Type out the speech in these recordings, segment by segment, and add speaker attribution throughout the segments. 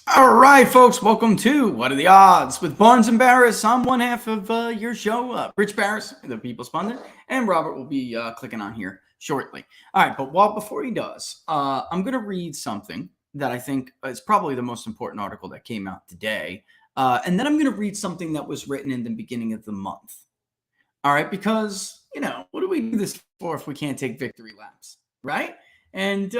Speaker 1: All right, folks, welcome to What Are the Odds with Barnes and Baris. I'm one half of your show, Rich Baris, the People's Pundit, and Robert will be clicking on here shortly. All right, but before he does, I'm going to read something that I think is probably the most important article that came out today, and then I'm going to read something that was written in the beginning of the month. All right, because, what do we do this for if we can't take victory laps, right? And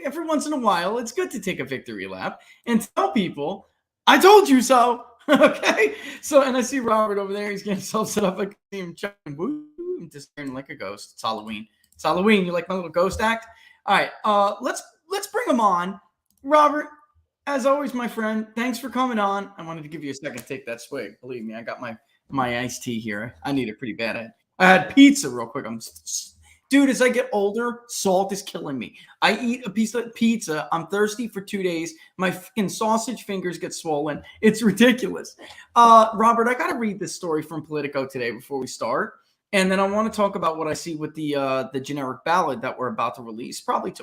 Speaker 1: every once in a while, it's good to take a victory lap and tell people, I told you so. Okay. So, and I see Robert over there. He's getting himself set up. I see him chucking, woo, I'm just staring like a ghost. It's Halloween. It's Halloween. You like my little ghost act? All right. Let's bring him on. Robert, as always, my friend, thanks for coming on. I wanted to give you a second to take that swig. Believe me, I got my iced tea here. I need it pretty bad. I had pizza real quick. Dude, as I get older, salt is killing me. I eat a piece of pizza. I'm thirsty for 2 days. My fucking sausage fingers get swollen. It's ridiculous. Robert, I got to read this story from Politico today before we start. And then I want to talk about what I see with the generic ballot that we're about to release, probably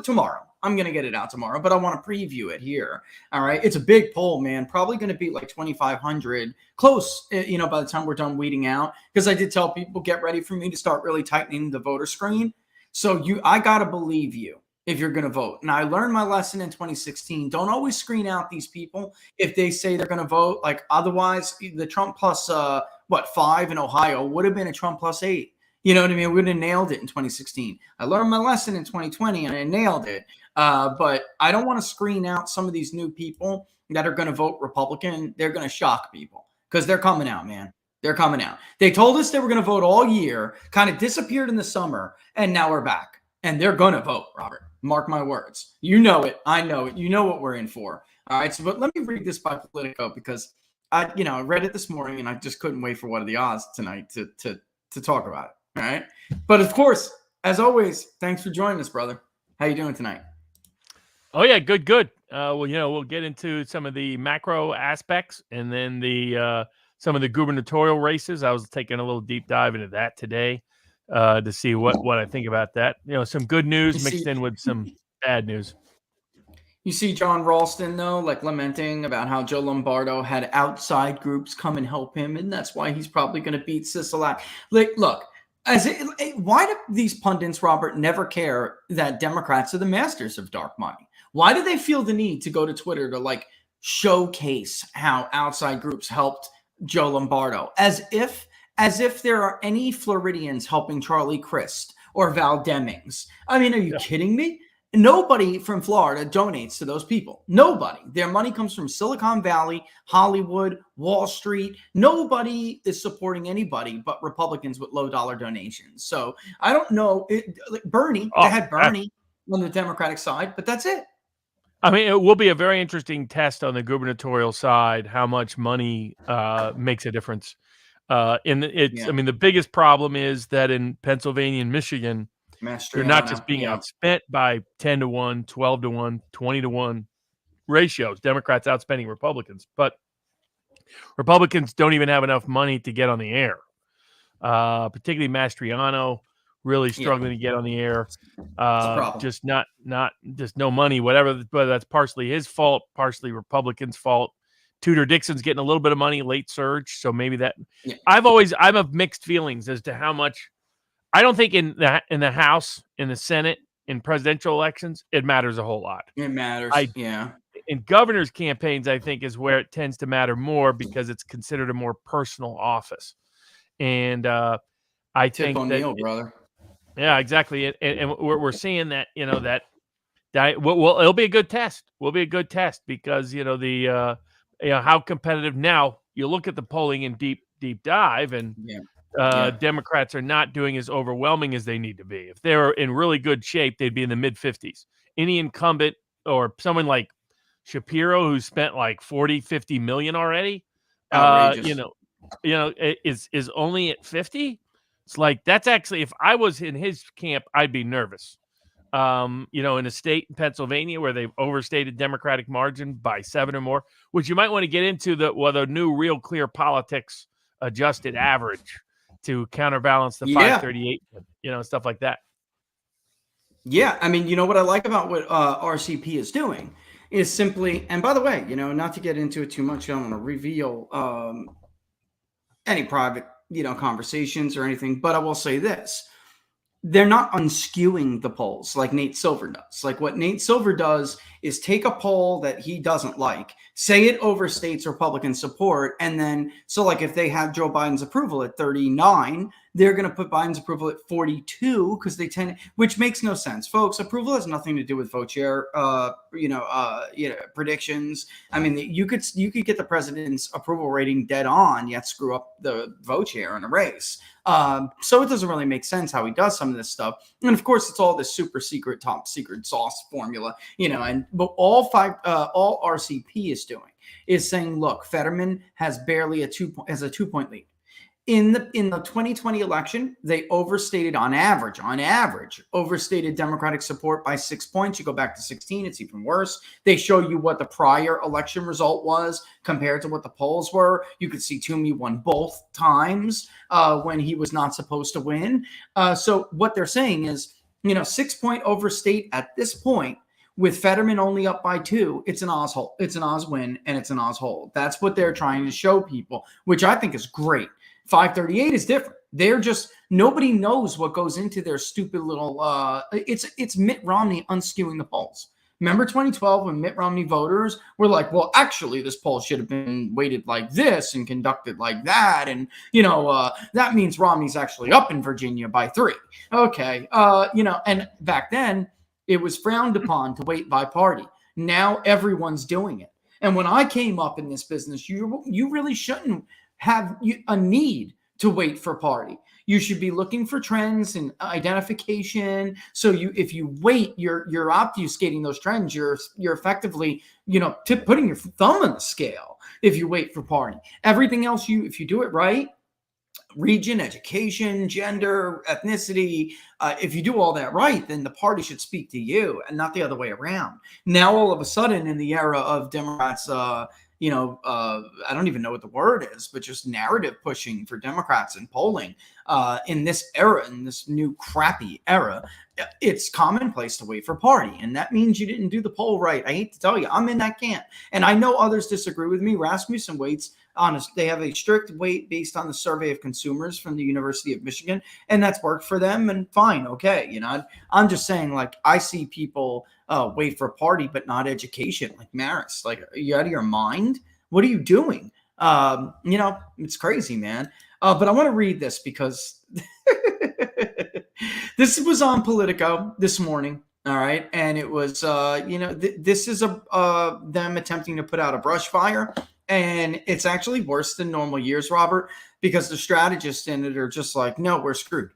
Speaker 1: tomorrow. I'm going to get it out tomorrow, but I want to preview it here. All right. It's a big poll, man. Probably going to be like 2,500, close, by the time we're done weeding out. Because I did tell people, get ready for me to start really tightening the voter screen. So I got to believe you if you're going to vote. And I learned my lesson in 2016. Don't always screen out these people if they say they're going to vote. Like, otherwise, the Trump plus 5 in Ohio would have been a Trump plus 8. You know what I mean? We would have nailed it in 2016. I learned my lesson in 2020 and I nailed it. But I don't want to screen out some of these new people that are going to vote Republican. They're going to shock people because they're coming out, man. They're coming out. They told us they were going to vote all year, kind of disappeared in the summer, and now we're back. And they're going to vote, Robert. Mark my words. You know it. I know it. You know what we're in for. All right. So, but let me read this by Politico because I read it this morning and I just couldn't wait for What Are the Odds tonight to talk about it. All right. But of course, as always, thanks for joining us, brother. How you doing tonight?
Speaker 2: Oh yeah, good. We'll get into some of the macro aspects and then the some of the gubernatorial races. I was taking a little deep dive into that today to see what I think about that. Some good news mixed in with some bad news.
Speaker 1: You see John Ralston, though, like lamenting about how Joe Lombardo had outside groups come and help him, and that's why he's probably going to beat Sisolak. Like, look, why do these pundits, Robert, never care that Democrats are the masters of dark money? Why do they feel the need to go to Twitter to showcase how outside groups helped Joe Lombardo, as if there are any Floridians helping Charlie Crist or Val Demings? I mean, are you kidding me? Nobody from Florida donates to those people. Nobody. Their money comes from Silicon Valley, Hollywood, Wall Street. Nobody is supporting anybody but Republicans with low-dollar donations. So I don't know. Bernie, they had Bernie on the Democratic side, but that's it.
Speaker 2: I mean, it will be a very interesting test on the gubernatorial side, how much money makes a difference. I mean, the biggest problem is that in Pennsylvania and Michigan, you're not just being outspent by 10 to 1, 12 to 1, 20 to 1 ratios. Democrats outspending Republicans, but Republicans don't even have enough money to get on the air. Particularly Mastriano really struggling to get on the air. Just no money, whatever. But that's partially his fault, partially Republicans' fault. Tudor Dixon's getting a little bit of money, late surge. So maybe that I'm of mixed feelings as to how much. I don't think in the House, in the Senate, in presidential elections, it matters a whole lot.
Speaker 1: It matters.
Speaker 2: In governors' campaigns, I think is where it tends to matter more because it's considered a more personal office. And I think
Speaker 1: O'Neill, brother.
Speaker 2: Yeah, exactly. And we're seeing that, it'll be a good test. Will be a good test because, how competitive now you look at the polling in deep dive and Democrats are not doing as overwhelming as they need to be. If they were in really good shape, they'd be in the mid-50s. Any incumbent or someone like Shapiro, who spent like 40-50 million already, is only at 50. It's like, that's actually, if I was in his camp, I'd be nervous. In a state in Pennsylvania where they've overstated Democratic margin by 7 or more, which you might want to get into the new Real Clear Politics adjusted average to counterbalance the 538, stuff like that.
Speaker 1: Yeah, I mean, you know what I like about what RCP is doing is simply, and by the way, not to get into it too much, I don't want to reveal any private, conversations or anything, but I will say this. They're not unskewing the polls like Nate Silver does. Like what Nate Silver does is take a poll that he doesn't like, say it overstates Republican support, and then so like if they have Joe Biden's approval at 39, they're going to put Biden's approval at 42 because they tend, which makes no sense, folks. Approval has nothing to do with vote share, predictions. I mean, you could get the president's approval rating dead on, yet screw up the vote share in a race. So it doesn't really make sense how he does some of this stuff. And of course, it's all this super secret, top secret sauce formula, but all RCP is doing is saying, look, Fetterman has barely a 2-point lead. In the 2020 election, they overstated on average, overstated Democratic support by 6 points. You go back to 16, it's even worse. They show you what the prior election result was compared to what the polls were. You could see Toomey won both times when he was not supposed to win. So what they're saying is, 6-point overstate at this point, with Fetterman only up by 2, it's an Oz hold. It's an Oz win, and it's an Oz hold. That's what they're trying to show people, which I think is great. 538 is different. They're just, nobody knows what goes into their stupid little, it's Mitt Romney unskewing the polls. Remember 2012 when Mitt Romney voters were like, well, actually, this poll should have been weighted like this and conducted like that. And, that means Romney's actually up in Virginia by 3. Okay. And back then it was frowned upon to weight by party. Now everyone's doing it. And when I came up in this business, you really shouldn't have a need to wait for party. You should be looking for trends and identification. So if you wait, you're obfuscating those trends. You're effectively, putting your thumb on the scale if you wait for party. Everything else, if you do it right, region, education, gender, ethnicity, if you do all that right, then the party should speak to you and not the other way around. Now, all of a sudden, in the era of Democrats, I don't even know what the word is, but just narrative pushing for Democrats and polling in this era, in this new crappy era, it's commonplace to wait for party. And that means you didn't do the poll right. I hate to tell you, I'm in that camp. And I know others disagree with me. Rasmussen waits they have a strict weight based on the survey of consumers from the University of Michigan, and that's worked for them, and fine, okay. I'm just saying, like, I see people wait for party but not education, like Maris. Like, are you out of your mind? What are you doing? It's crazy, man. But I want to read this because this was on Politico this morning. All right. And it was, this is them attempting to put out a brush fire. And it's actually worse than normal years, Robert, because the strategists in it are just like, no, we're screwed.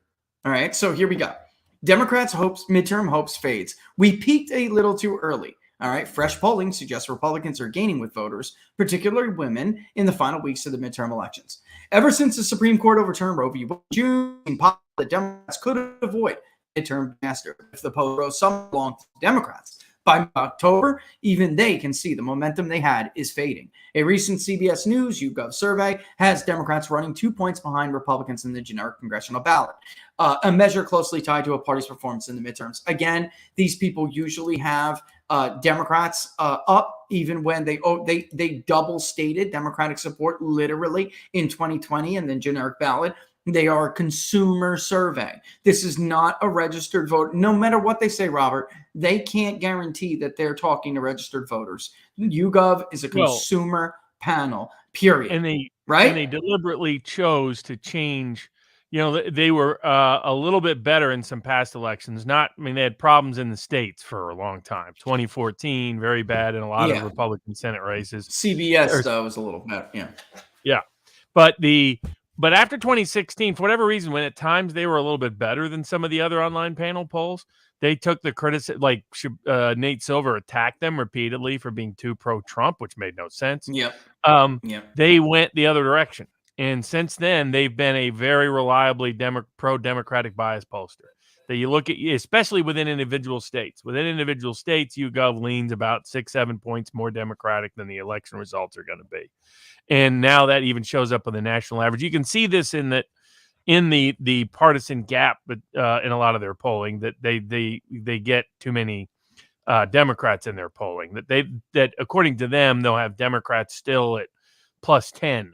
Speaker 1: All right. So here we go. Democrats' midterm hopes fades. We peaked a little too early. All right. Fresh polling suggests Republicans are gaining with voters, particularly women, in the final weeks of the midterm elections. Ever since the Supreme Court overturned Roe v. Wade in June, the Democrats could avoid midterm disaster if the poll rose some along to Democrats. By October, even they can see the momentum they had is fading. A recent CBS News YouGov survey has Democrats running 2 points behind Republicans in the generic congressional ballot, a measure closely tied to a party's performance in the midterms. Again, these people usually have Democrats up even when they double stated Democratic support literally in 2020 and then generic ballot. They are a consumer survey. This is not a registered vote. No matter what they say, Robert, they can't guarantee that they're talking to registered voters. YouGov is a consumer panel, period.
Speaker 2: And they
Speaker 1: right?
Speaker 2: And they deliberately chose to change. They were a little bit better in some past elections. They had problems in the states for a long time. 2014, very bad in a lot of Republican Senate races.
Speaker 1: CBS was a little better. Yeah.
Speaker 2: Yeah. But after 2016, for whatever reason, when at times they were a little bit better than some of the other online panel polls, they took the criticism, like Nate Silver attacked them repeatedly for being too pro-Trump, which made no sense. They went the other direction. And since then, they've been a very reliably pro-Democratic bias pollster. That you look at, especially within individual states. Within individual states, YouGov leans about 6-7 points more Democratic than the election results are going to be. And now that even shows up on the national average. You can see this in the partisan gap, but in a lot of their polling, that they get too many Democrats in their polling. That according to them, they'll have Democrats still at +10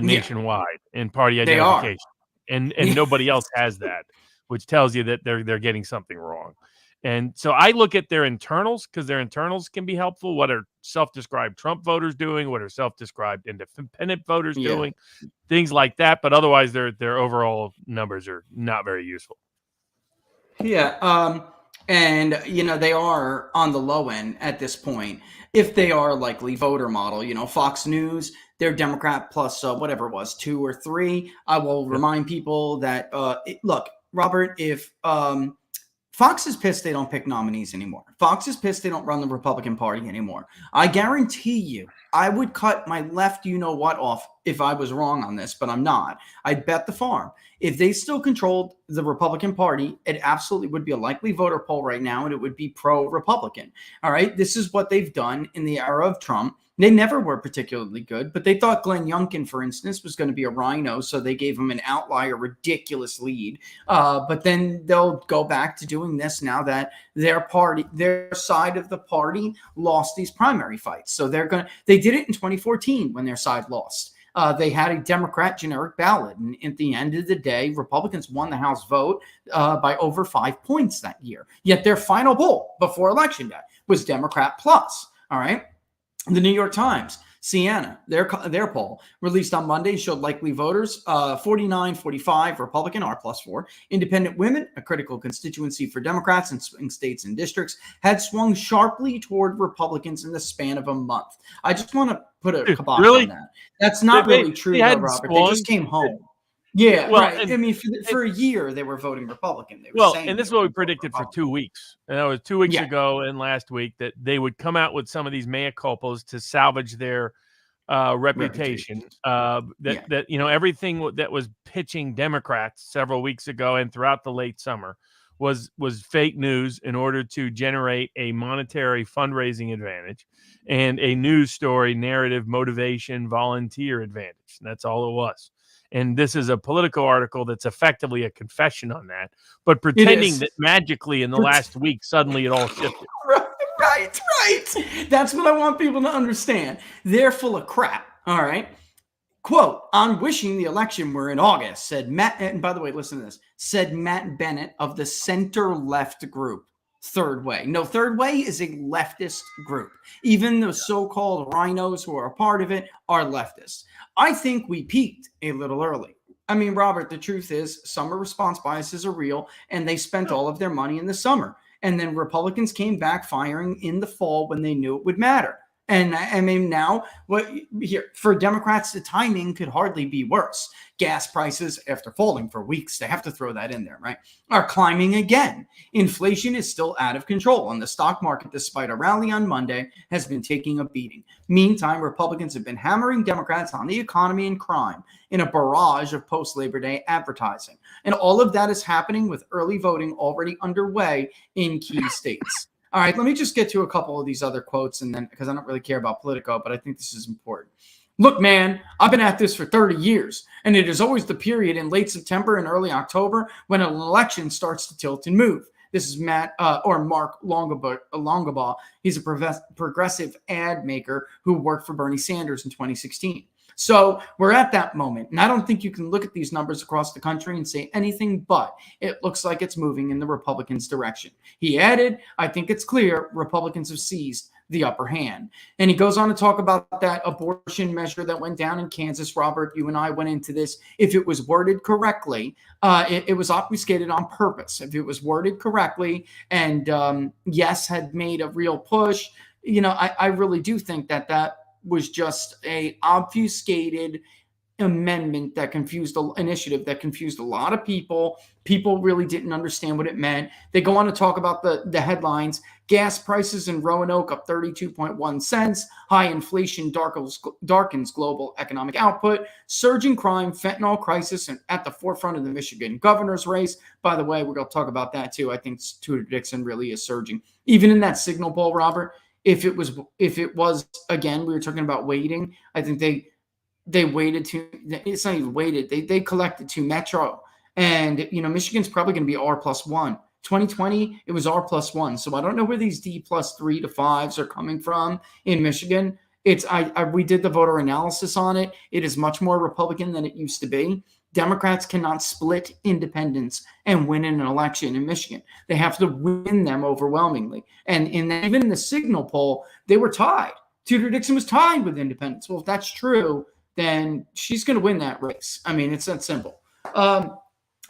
Speaker 2: nationwide in party
Speaker 1: They are.
Speaker 2: identification, and nobody else has that, which tells you that they're getting something wrong. And so I look at their internals, because their internals can be helpful. What are self-described Trump voters doing? What are self-described independent voters doing? Things like that. But otherwise, their overall numbers are not very useful.
Speaker 1: Yeah. And, they are on the low end at this point. If they are likely voter model, Fox News, they're Democrat plus whatever it was, 2 or 3. I will remind people that, look, Robert, if Fox is pissed they don't pick nominees anymore. Fox is pissed they don't run the Republican Party anymore. I guarantee you, I would cut my left you-know-what off if I was wrong on this, but I'm not. I'd bet the farm. If they still controlled the Republican Party, it absolutely would be a likely voter poll right now, and it would be pro-Republican. All right? This is what they've done in the era of Trump. They never were particularly good, but they thought Glenn Youngkin, for instance, was going to be a rhino, so they gave him an outlier, ridiculous lead. But then they'll go back to doing this now that their side of the party lost these primary fights. So they did it in 2014 when their side lost. They had a Democrat generic ballot, and at the end of the day, Republicans won the House vote by over 5 points that year. Yet their final poll before Election Day was Democrat plus. All right. The New York Times, Siena, their poll released on Monday showed likely voters 49-45 Republican, R+4. Independent women, a critical constituency for Democrats in swing states and districts, had swung sharply toward Republicans in the span of a month. I just want to put a kibosh on that. That's not really true, though, Robert. They just came home. Yeah, well, right. I mean, for a year, they were voting Republican.
Speaker 2: And this is what we predicted for 2 weeks. And that was 2 weeks ago and last week, that they would come out with some of these mea culpas to salvage their reputation. That everything that was pitching Democrats several weeks ago and throughout the late summer was fake news in order to generate a monetary fundraising advantage and a news story, narrative, motivation, volunteer advantage. And that's all it was. And this is a Politico article that's effectively a confession on that, but pretending that magically in the last week, suddenly it all shifted.
Speaker 1: Right. That's what I want people to understand. They're full of crap. All right. Quote, "On wishing the election were in August," said Matt. And by the way, listen to this, said Matt Bennett of the center-left group, Third Way. No, Third Way is a leftist group. Even the so-called rhinos who are a part of it are leftists. I think we peaked a little early. I mean, Robert, the truth is summer response biases are real, and they spent all of their money in the summer. And then Republicans came back firing in the fall when they knew it would matter. And I mean, now for Democrats, the timing could hardly be worse. Gas prices, after falling for weeks, they have to throw that in there, right, are climbing again. Inflation is still out of control, and the stock market, despite a rally on Monday, has been taking a beating. Meantime, Republicans have been hammering Democrats on the economy and crime in a barrage of post-Labor Day advertising. And all of that is happening with early voting already underway in key states. All right, let me just get to a couple of these other quotes, and then, because I don't really care about Politico, but I think this is important. "Look, man, I've been at this for 30 years, and it is always the period in late September and early October when an election starts to tilt and move." This is Mark Longabaugh. He's a progressive ad maker who worked for Bernie Sanders in 2016. So we're at that moment. And I don't think you can look at these numbers across the country and say anything but it looks like it's moving in the Republicans' direction. He added, "I think it's clear Republicans have seized the upper hand." And he goes on to talk about that abortion measure that went down in Kansas. Robert, you and I went into this. If it was worded correctly, it was obfuscated on purpose. If it was worded correctly and Yes had made a real push, I really do think that was just a obfuscated amendment that confused the initiative, that confused a lot of people. People really didn't understand what it meant. They go on to talk about the headlines. Gas prices in Roanoke up 32.1 cents. High inflation darkens global economic output. Surging crime, fentanyl crisis, and at the forefront of the Michigan governor's race. By the way, we're going to talk about that too. I think Tudor Dixon really is surging. Even in that signal poll, Robert, if it was again, we were talking about waiting. I think they waited to, it's not even waited. They collected to Metro, and Michigan's probably going to be R+1 2020, it was R+1. So I don't know where these D+3 to 5s are coming from in Michigan. We did the voter analysis on it. It is much more Republican than it used to be. Democrats cannot split independents and win an election in Michigan. They have to win them overwhelmingly. And even in the Signal poll, they were tied. Tudor Dixon was tied with independents. Well, if that's true, then she's going to win that race. I mean, it's that simple. And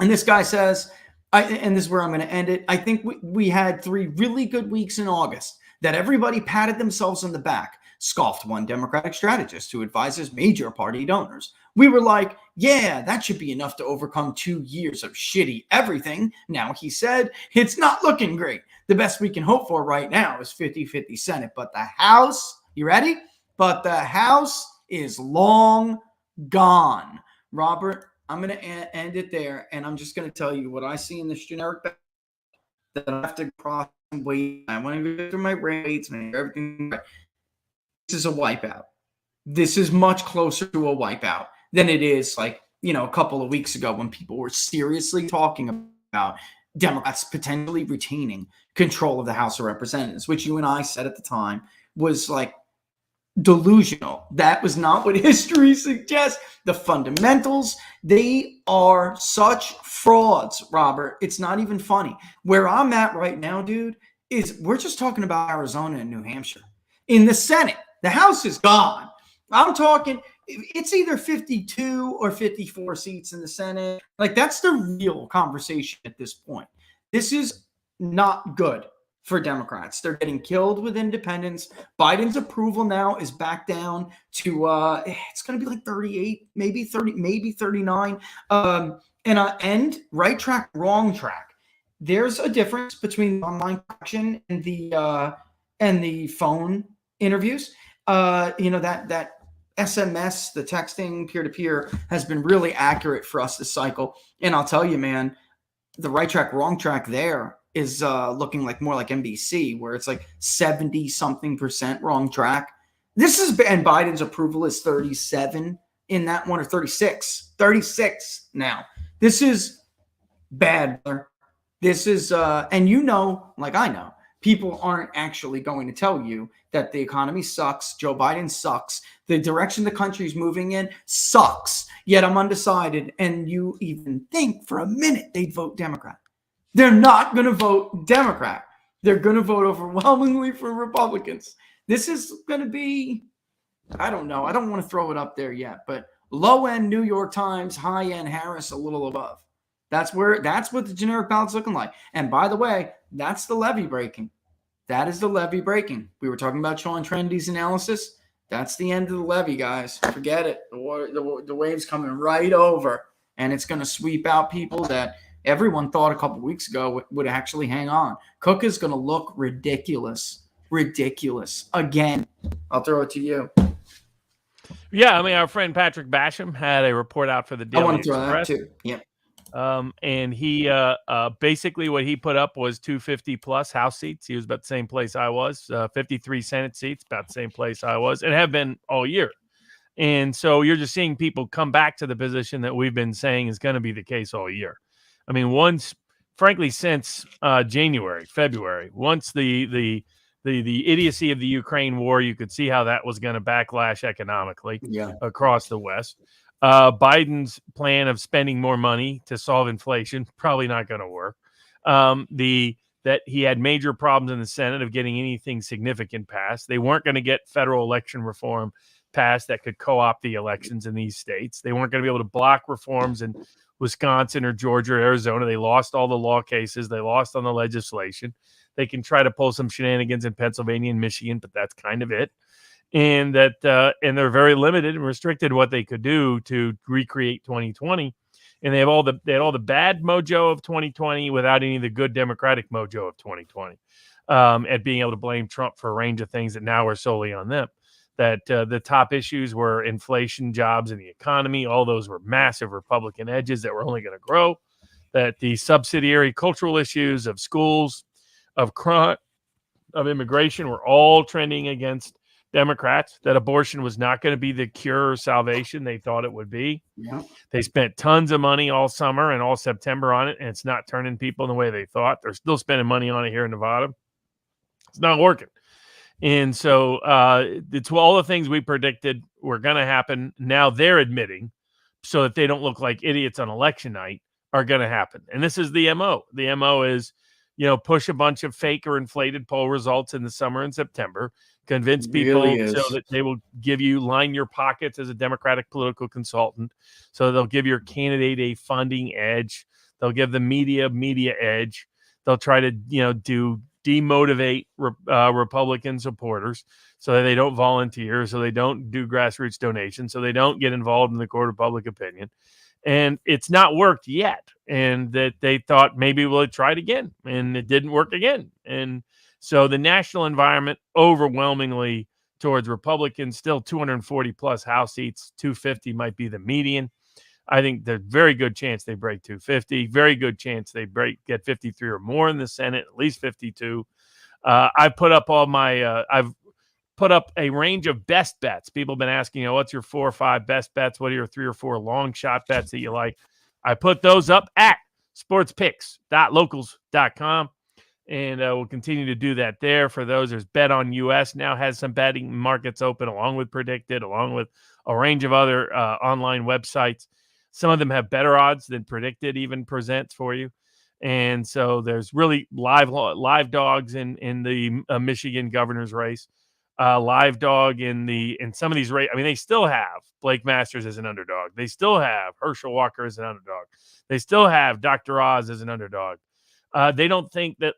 Speaker 1: this guy says, and this is where I'm going to end it, I think we had 3 really good weeks in August that everybody patted themselves on the back, scoffed one Democratic strategist who advises major party donors. We were like, yeah, that should be enough to overcome 2 years of shitty everything. Now, he said, it's not looking great. The best we can hope for right now is 50-50 Senate. But the House, you ready? But the House is long gone. Robert, I'm going to end it there, and I'm just going to tell you what I see in this generic ballot that I have to cross and wait. I want to go through my rates and everything. This is a wipeout. This is much closer to a wipeout than it is like, a couple of weeks ago when people were seriously talking about Democrats potentially retaining control of the House of Representatives, which you and I said at the time was like delusional. That was not what history suggests. The fundamentals, they are such frauds, Robert. It's not even funny. Where I'm at right now, dude, is we're just talking about Arizona and New Hampshire. In the Senate, the House is gone. I'm talking, it's either 52 or 54 seats in the Senate. Like, that's the real conversation at this point. This is not good for Democrats. They're getting killed with independents. Biden's approval now is back down to, it's going to be like 38, maybe 30, maybe 39. And right track, wrong track. There's a difference between online action and the phone interviews. That SMS, the texting peer-to-peer has been really accurate for us this cycle. And I'll tell you, man, the right track, wrong track there is looking like more like NBC, where it's like 70-something% wrong track. And Biden's approval is 37 in that one, or 36 now. This is bad. This is, and like I know, people aren't actually going to tell you that the economy sucks, Joe Biden sucks, the direction the country's moving in sucks, yet I'm undecided, and you even think for a minute they'd vote Democrat. They're not going to vote Democrat. They're going to vote overwhelmingly for Republicans. This is going to be, I don't know. I don't want to throw it up there yet, but low-end New York Times, high-end Harris, a little above. That's what the generic ballot's looking like. And by the way, that's the levee breaking. That is the levee breaking. We were talking about Sean Trendy's analysis. That's the end of the levee, guys. Forget it. The wave's coming right over, and it's going to sweep out people that everyone thought a couple weeks ago would actually hang on. Cook is going to look ridiculous. Ridiculous. Again. I'll throw it to you.
Speaker 2: Yeah, I mean, our friend Patrick Basham had a report out for the Daily
Speaker 1: I want to throw
Speaker 2: Express.
Speaker 1: that too. Yeah.
Speaker 2: And he basically what he put up was 250 plus House seats. He was about the same place I was. 53 Senate seats, about the same place I was, and have been all year. And so you're just seeing people come back to the position that we've been saying is going to be the case all year. I mean, frankly, since January, February, once the idiocy of the Ukraine war, you could see how that was going to backlash economically across the West. Biden's plan of spending more money to solve inflation, probably not going to work. That he had major problems in the Senate of getting anything significant passed. They weren't going to get federal election reform passed that could co-opt the elections in these states. They weren't going to be able to block reforms in Wisconsin or Georgia or Arizona. They lost all the law cases. They lost on the legislation. They can try to pull some shenanigans in Pennsylvania and Michigan, but that's kind of it. And they're very limited and restricted what they could do to recreate 2020. And they had all the bad mojo of 2020 without any of the good Democratic mojo of 2020, at being able to blame Trump for a range of things that now are solely on them. That the top issues were inflation, jobs, and the economy. All those were massive Republican edges that were only going to grow. That the subsidiary cultural issues of schools, of crime, of immigration were all trending against Democrats, that abortion was not going to be the cure or salvation they thought it would be.
Speaker 1: Yeah.
Speaker 2: They spent tons of money all summer and all September on it, and it's not turning people in the way they thought. They're still spending money on it here in Nevada. It's not working. And so it's all the things we predicted were going to happen. Now they're admitting, so that they don't look like idiots on election night, are going to happen. And this is the MO. The MO is, push a bunch of fake or inflated poll results in the summer and September, convince people so that they will line your pockets as a Democratic political consultant. So they'll give your candidate a funding edge. They'll give the media edge. They'll try to, demotivate Republican supporters so that they don't volunteer, so they don't do grassroots donations, so they don't get involved in the court of public opinion. And it's not worked yet. And that they thought maybe we'll try it again, and it didn't work again. And so the national environment overwhelmingly towards Republicans, still 240 plus House seats, 250 might be the median. I think there's very good chance they break 250, very good chance they get 53 or more in the Senate, at least 52. I've put up I've put up a range of best bets. People have been asking, what's your 4 or 5 best bets? What are your 3 or 4 long shot bets that you like? I put those up at sportspicks.locals.com. And we'll continue to do that there. For those, there's Bet on US now has some betting markets open, along with Predicted, along with a range of other online websites. Some of them have better odds than Predicted even presents for you. And so there's really live dogs in the Michigan governor's race, live dog in some of these races. I mean, they still have Blake Masters as an underdog. They still have Herschel Walker as an underdog. They still have Dr. Oz as an underdog. They don't think that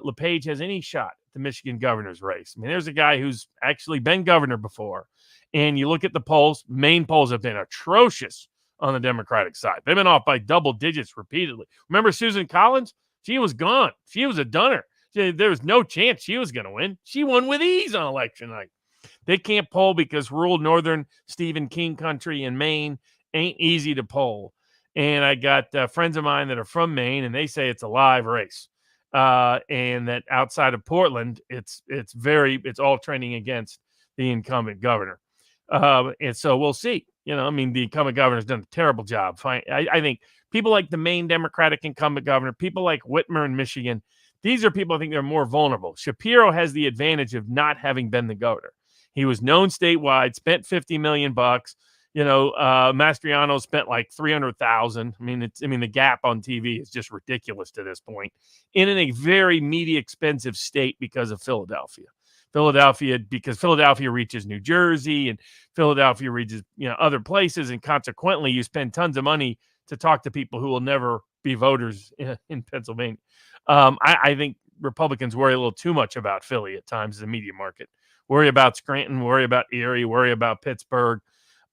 Speaker 2: LePage has any shot at the Michigan governor's race. I mean, there's a guy who's actually been governor before. And you look at the polls, Maine polls have been atrocious on the Democratic side. They've been off by double digits repeatedly. Remember Susan Collins? She was gone. She was a dunner. There was no chance she was going to win. She won with ease on election night. They can't poll because rural northern Stephen King country in Maine ain't easy to poll. And I got friends of mine that are from Maine, and they say it's a live race. And that outside of Portland, it's all trending against the incumbent governor. And so we'll see. The incumbent governor's done a terrible job. I think people like the Maine Democratic incumbent governor, people like Whitmer in Michigan, these are people I think they're more vulnerable. Shapiro has the advantage of not having been the governor. He was known statewide, spent $50 million. Mastriano spent like $300,000. The gap on TV is just ridiculous to this point. In a very media expensive state because of Philadelphia, because Philadelphia reaches New Jersey and Philadelphia reaches other places, and consequently you spend tons of money to talk to people who will never be voters in Pennsylvania. I think Republicans worry a little too much about Philly at times as a media market. Worry about Scranton, worry about Erie, worry about Pittsburgh.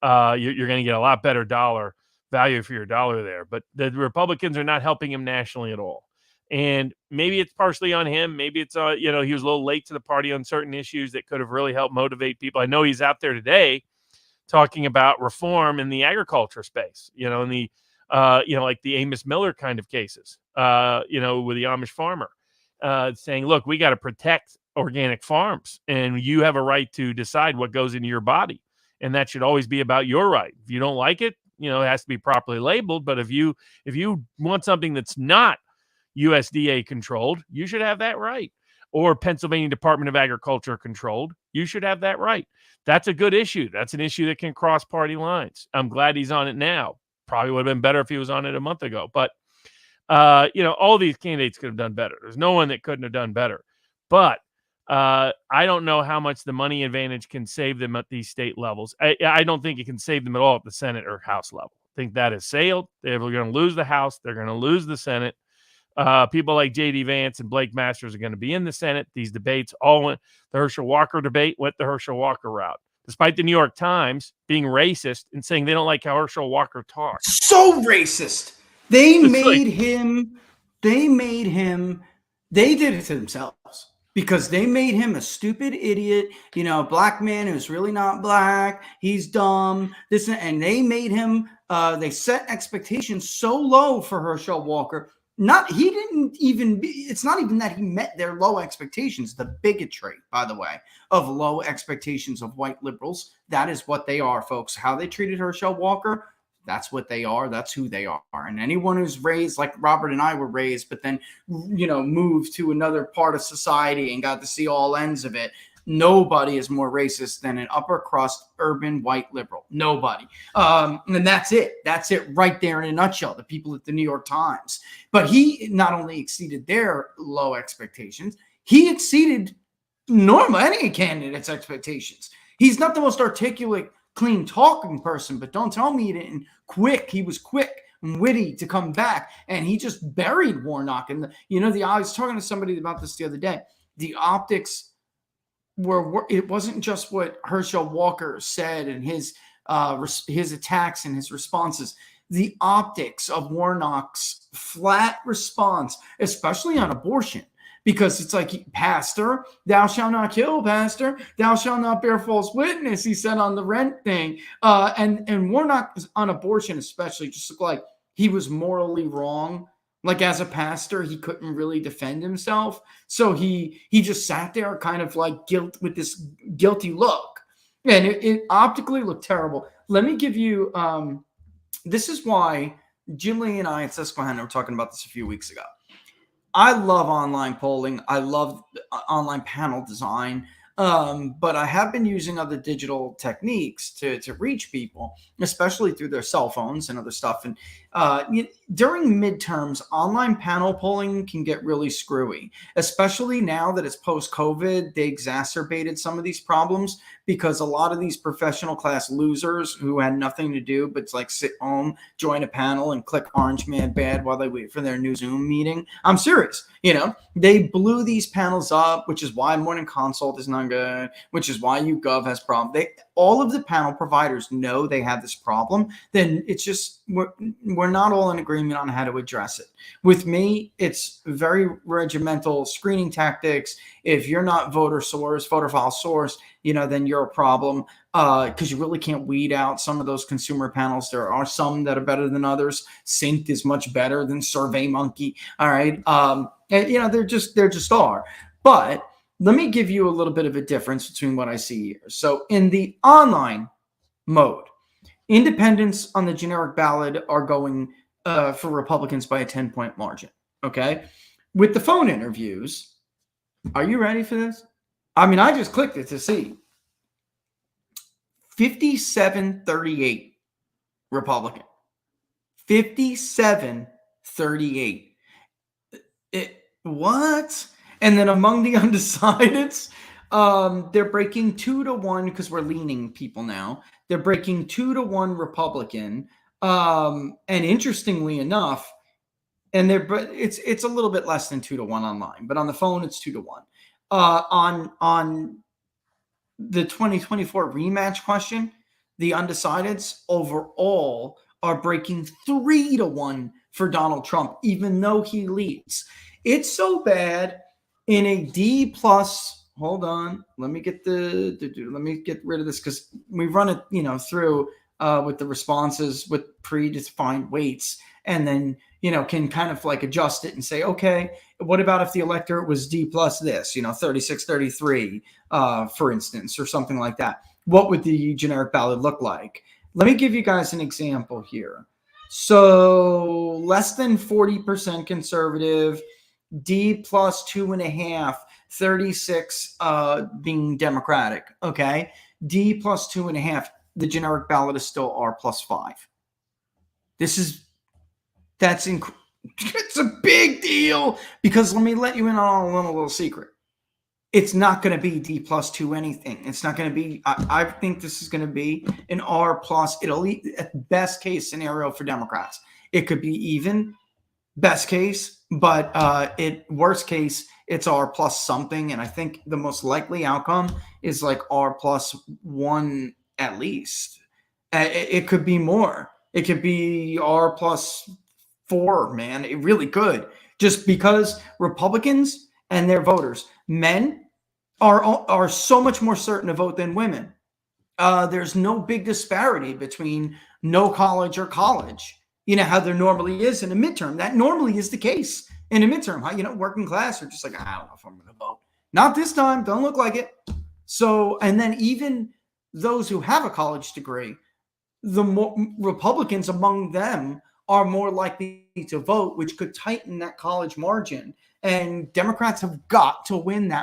Speaker 2: You're going to get a lot better dollar value for your dollar there. But the Republicans are not helping him nationally at all. And maybe it's partially on him. Maybe it's, he was a little late to the party on certain issues that could have really helped motivate people. I know he's out there today talking about reform in the agriculture space, in the, like the Amos Miller kind of cases, with the Amish farmer, saying, look, we got to protect organic farms, and you have a right to decide what goes into your body. And that should always be about your right. If you don't like it, it has to be properly labeled. But if you want something that's not USDA controlled, you should have that right. Or Pennsylvania Department of Agriculture controlled, you should have that right. That's a good issue. That's an issue that can cross party lines. I'm glad he's on it now. Probably would have been better if he was on it a month ago. But, all these candidates could have done better. There's no one that couldn't have done better. But I don't know how much the money advantage can save them at these state levels. I don't think it can save them at all at the Senate or House level. I think that is sailed. They're going to lose the House. They're going to lose the Senate. People like J.D. Vance and Blake Masters are going to be in the Senate. These debates all went. The Herschel Walker debate went the Herschel Walker route, despite the New York Times being racist and saying they don't like how Herschel Walker talks.
Speaker 1: So racist. They did it to themselves. Because they made him a stupid idiot, black man who's really not black. He's dumb. And they made him. They set expectations so low for Herschel Walker he didn't even, it's not even that he met their low expectations. The bigotry, by the way, of low expectations of white liberals, that is what they are, folks. How they treated Herschel Walker, that's what they are. That's who they are. And anyone who's raised like Robert and I were raised, but then, moved to another part of society and got to see all ends of it, nobody is more racist than an upper crust urban white liberal. Nobody. And that's it. That's it right there in a nutshell. The people at the New York Times. But he not only exceeded their low expectations, he exceeded any candidate's expectations. He's not the most articulate, clean talking person, but don't tell me he didn't he was quick and witty to come back, and he just buried Warnock. And I was talking to somebody about this the other day. The optics it wasn't just what Herschel Walker said and his attacks and his responses. The optics of Warnock's flat response, especially on abortion, because it's like, Pastor, thou shalt not kill, Pastor, thou shalt not bear false witness, he said on the rent thing. And Warnock on abortion especially just looked like he was morally wrong. Like, as a pastor, he couldn't really defend himself. So he just sat there kind of like with this guilty look. And it optically looked terrible. Let me give you, this is why Jimmy and I at Susquehanna were talking about this a few weeks ago. I love online polling. I love online panel design. But I have been using other digital techniques to reach people, especially through their cell phones and other stuff. And during midterms, online panel polling can get really screwy, especially now that it's post-COVID. They exacerbated some of these problems because a lot of these professional class losers who had nothing to do but like sit home, join a panel, and click Orange Man Bad while they wait for their new Zoom meeting. I'm serious. They blew these panels up, which is why Morning Consult is not good, which is why YouGov has problems. All of the panel providers know they have this problem. Then it's just we're not all in agreement on how to address it. With me, it's very regimental screening tactics. If you're not voter file source, then you're a problem, because you really can't weed out some of those consumer panels. There are some that are better than others. Synced is much better than SurveyMonkey. All right. There just are. But let me give you a little bit of a difference between what I see here. So in the online mode, independents on the generic ballot are going for Republicans by a 10-point margin. Okay. With the phone interviews, are you ready for this? I mean, I just clicked it to see. 57-38 Republican. 57-38. What? And then among the undecideds, they're breaking 2-1 because we're leaning people now. They're breaking 2-1 Republican. And interestingly enough, but it's a little bit less than 2-1 online, but on the phone it's 2-1. On the 2024 rematch question, the undecideds overall are breaking 3-1 for Donald Trump, even though he leads. It's so bad in a D plus. Hold on, let me get let me get rid of this because we run it, through with the responses with predefined weights, and then can kind of like adjust it and say, okay, what about if the electorate was D plus this, 36-33, for instance, or something like that? What would the generic ballot look like? Let me give you guys an example here. So less than 40% conservative, D plus 2.5, 36 being Democratic. Okay. D plus 2.5, the generic ballot is still R plus 5. It's a big deal because let me let you in on a little secret. It's not going to be D plus 2 anything. It's not going to be, I think this is going to be an R plus. It'll be a best case scenario for Democrats. It could be even best case, but worst case, it's R plus something. And I think the most likely outcome is like R plus 1 at least. It could be more. It could be R plus 4, man. It really could. Just because Republicans and their voters, men, are so much more certain to vote than women. There's no big disparity between no college or college. how there normally is in a midterm. That normally is the case in a midterm. Working class are just like, I don't know if I'm going to vote. Not this time. Don't look like it. So, and then even those who have a college degree, the more Republicans among them are more likely to vote, which could tighten that college margin. And Democrats have got to win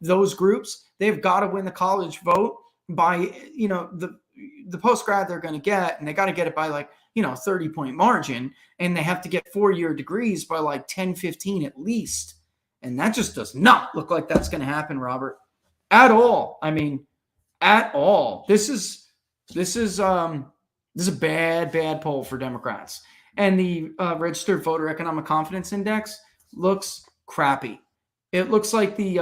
Speaker 1: those groups. They've got to win the college vote by, the post-grad they're going to get, and they got to get it by 30-point margin, and they have to get 4-year degrees by 10, 15 at least. And that just does not look like that's going to happen, Robert, at all. I mean, at all. This is a bad poll for Democrats. And the registered voter economic confidence index looks crappy. It looks like the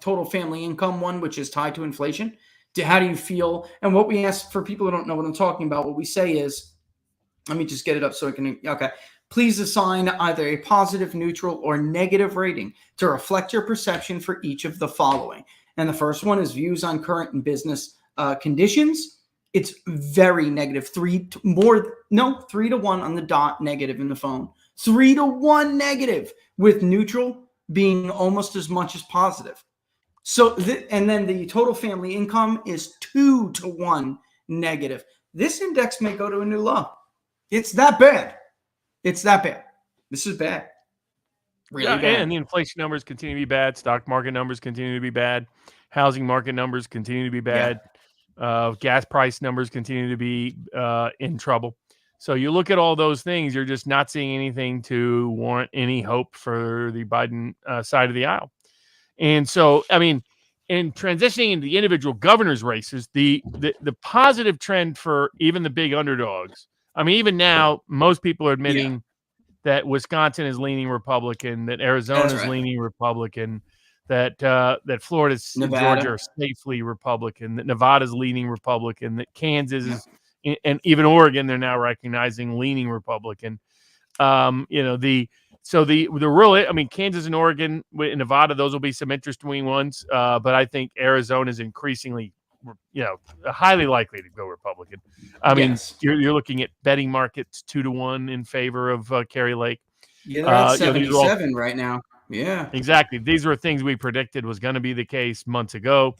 Speaker 1: total family income one, which is tied to inflation. How do you feel? And what we ask for people who don't know what I'm talking about, what we say is, let me just get it up so I can, okay. Please assign either a positive, neutral, or negative rating to reflect your perception for each of the following. And the first one is views on current and business conditions. It's very negative. 3 to 1 on the dot, negative in the phone. 3 to 1 negative, with neutral being almost as much as positive. So, and then the total family income is 2 to 1 negative. This index may go to a new low. It's that bad. It's that bad. This is bad. Really bad.
Speaker 2: And the inflation numbers continue to be bad. Stock market numbers continue to be bad. Housing market numbers continue to be bad. Gas price numbers continue to be in trouble. So you look at all those things, you're just not seeing anything to warrant any hope for the Biden side of the aisle. And so, I mean, in transitioning into the individual governors' races, the positive trend for even the big underdogs. I mean, even now, most people are admitting that Wisconsin is leaning Republican, that Arizona is leaning Republican, that Florida and Georgia are safely Republican, that Nevada is leaning Republican, that Kansas is, and even Oregon, they're now recognizing leaning Republican. The real, I mean, Kansas and Oregon and Nevada, those will be some interesting ones. But I think Arizona is increasingly, highly likely to go Republican. I mean, you're looking at betting markets 2 to 1 in favor of Kerry Lake.
Speaker 1: Yeah, they're at 77 right now. Yeah,
Speaker 2: exactly. These were things we predicted was going to be the case months ago.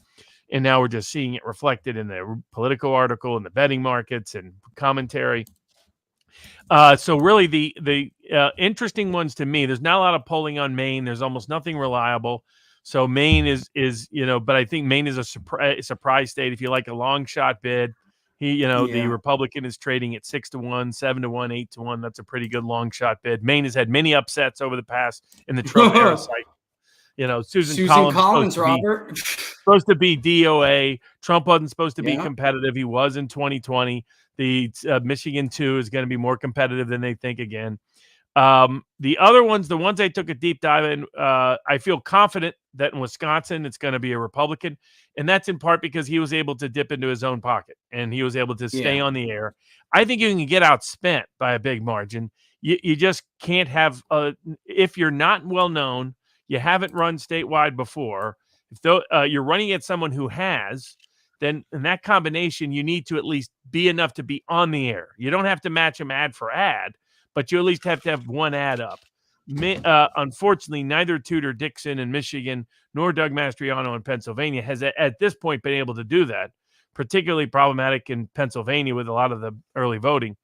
Speaker 2: And now we're just seeing it reflected in the Politico article and the betting markets and commentary. So really the interesting ones to me, there's not a lot of polling on Maine. There's almost nothing reliable. So Maine is but I think Maine is a surprise state. If you like a long shot bid, the Republican is trading at 6 to 1, 7 to 1, 8 to 1. That's a pretty good long shot bid. Maine has had many upsets over the past in the Trump era cycle. Susan Collins, Robert, supposed to be DOA. Trump wasn't supposed to be competitive. He was in 2020. The Michigan 2 is going to be more competitive than they think again. The other ones, the ones I took a deep dive in, I feel confident that in Wisconsin it's going to be a Republican. And that's in part because he was able to dip into his own pocket and he was able to stay on the air. I think you can get outspent by a big margin. You just can't have, if you're not well known, you haven't run statewide before, if you're running at someone who has, then in that combination, you need to at least be enough to be on the air. You don't have to match them ad for ad, but you at least have to have one ad up. Unfortunately, neither Tudor Dixon in Michigan nor Doug Mastriano in Pennsylvania has at this point been able to do that. Particularly problematic in Pennsylvania with a lot of the early voting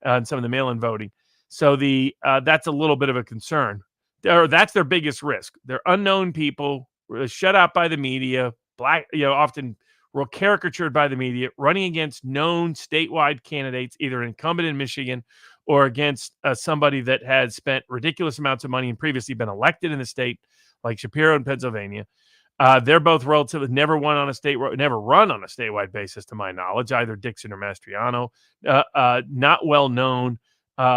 Speaker 2: and some of the mail-in voting. So that's a little bit of a concern. That's their biggest risk. They're unknown people, shut out by the media, often real caricatured by the media, running against known statewide candidates, either incumbent in Michigan or against somebody that has spent ridiculous amounts of money and previously been elected in the state, like Shapiro in Pennsylvania. They're both relatively never run on a statewide basis, to my knowledge, either Dixon or Mastriano. Not well known,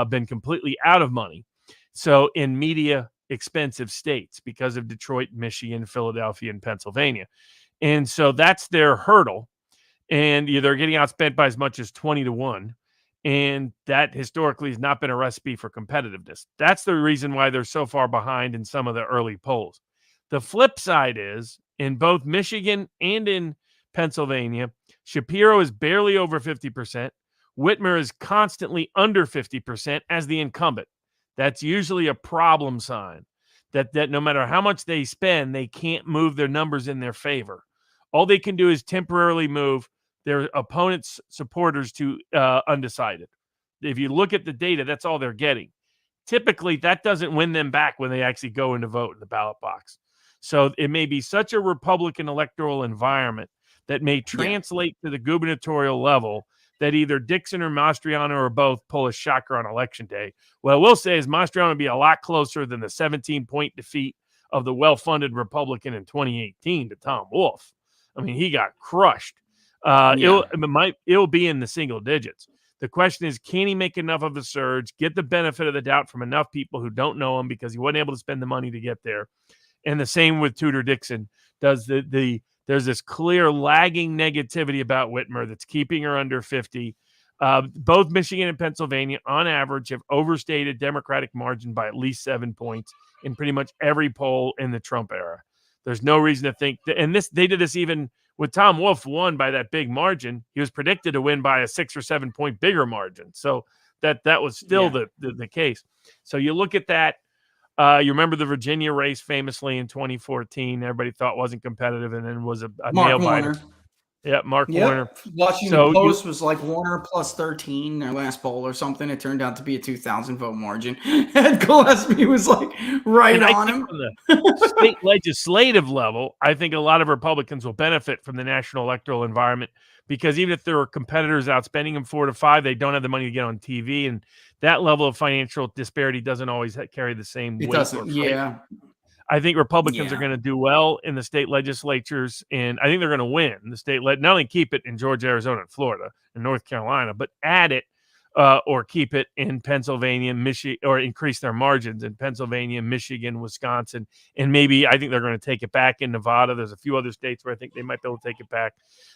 Speaker 2: been completely out of money. So in media expensive states because of Detroit, Michigan, Philadelphia, and Pennsylvania. And so that's their hurdle. And they're getting outspent by as much as 20 to 1. And that historically has not been a recipe for competitiveness. That's the reason why they're so far behind in some of the early polls. The flip side is in both Michigan and in Pennsylvania, Shapiro is barely over 50%, Whitmer is constantly under 50% as the incumbent. That's usually a problem sign that no matter how much they spend, they can't move their numbers in their favor. All they can do is temporarily move their opponent's supporters to undecided. If you look at the data, that's all they're getting. Typically, that doesn't win them back when they actually go in to vote in the ballot box. So it may be such a Republican electoral environment that may translate to the gubernatorial level that either Dixon or Mastriano or both pull a shocker on election day. What I will say is Mastriano would be a lot closer than the 17-point defeat of the well-funded Republican in 2018 to Tom Wolf. I mean, he got crushed. It'll be in the single digits. The question is, can he make enough of a surge, get the benefit of the doubt from enough people who don't know him because he wasn't able to spend the money to get there? And the same with Tudor Dixon. There's this clear lagging negativity about Whitmer that's keeping her under 50. Both Michigan and Pennsylvania, on average, have overstated Democratic margin by at least 7 points in pretty much every poll in the Trump era. There's no reason to think that, and they did this even with Tom Wolf won by that big margin. He was predicted to win by a 6 or 7 point bigger margin. So that was still the case. So you look at that. You remember the Virginia race famously in 2014. Everybody thought wasn't competitive, and then was a nail biter. Yeah, Mark Warner.
Speaker 1: Washington Post was like Warner plus 13 their last poll or something. It turned out to be a 2,000 vote margin. Ed Gillespie was like on him.
Speaker 2: From the state legislative level, I think a lot of Republicans will benefit from the national electoral environment because even if there are competitors outspending them 4 to 5, they don't have the money to get on TV, and that level of financial disparity doesn't always carry the same weight. It doesn't.
Speaker 1: Yeah.
Speaker 2: I think Republicans are going to do well in the state legislatures, and I think they're going to win the state. Not only keep it in Georgia, Arizona, and Florida, and North Carolina, but add it or keep it in Pennsylvania, Michigan, or increase their margins in Pennsylvania, Michigan, Wisconsin, and maybe I think they're going to take it back in Nevada. There's a few other states where I think they might be able to take it back.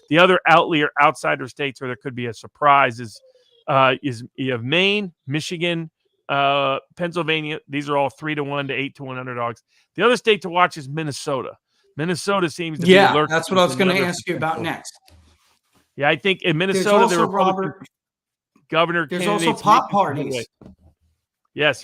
Speaker 2: The other outsider states where there could be a surprise is you have Maine, Michigan, Pennsylvania. These are all 3-1 to 8-1 underdogs. The other state to watch is Minnesota. Minnesota seems to be lurking.
Speaker 1: That's what I was going to ask you about next.
Speaker 2: Yeah, I think in Minnesota, the Republican governor.
Speaker 1: There's also pop parties.
Speaker 2: Yes.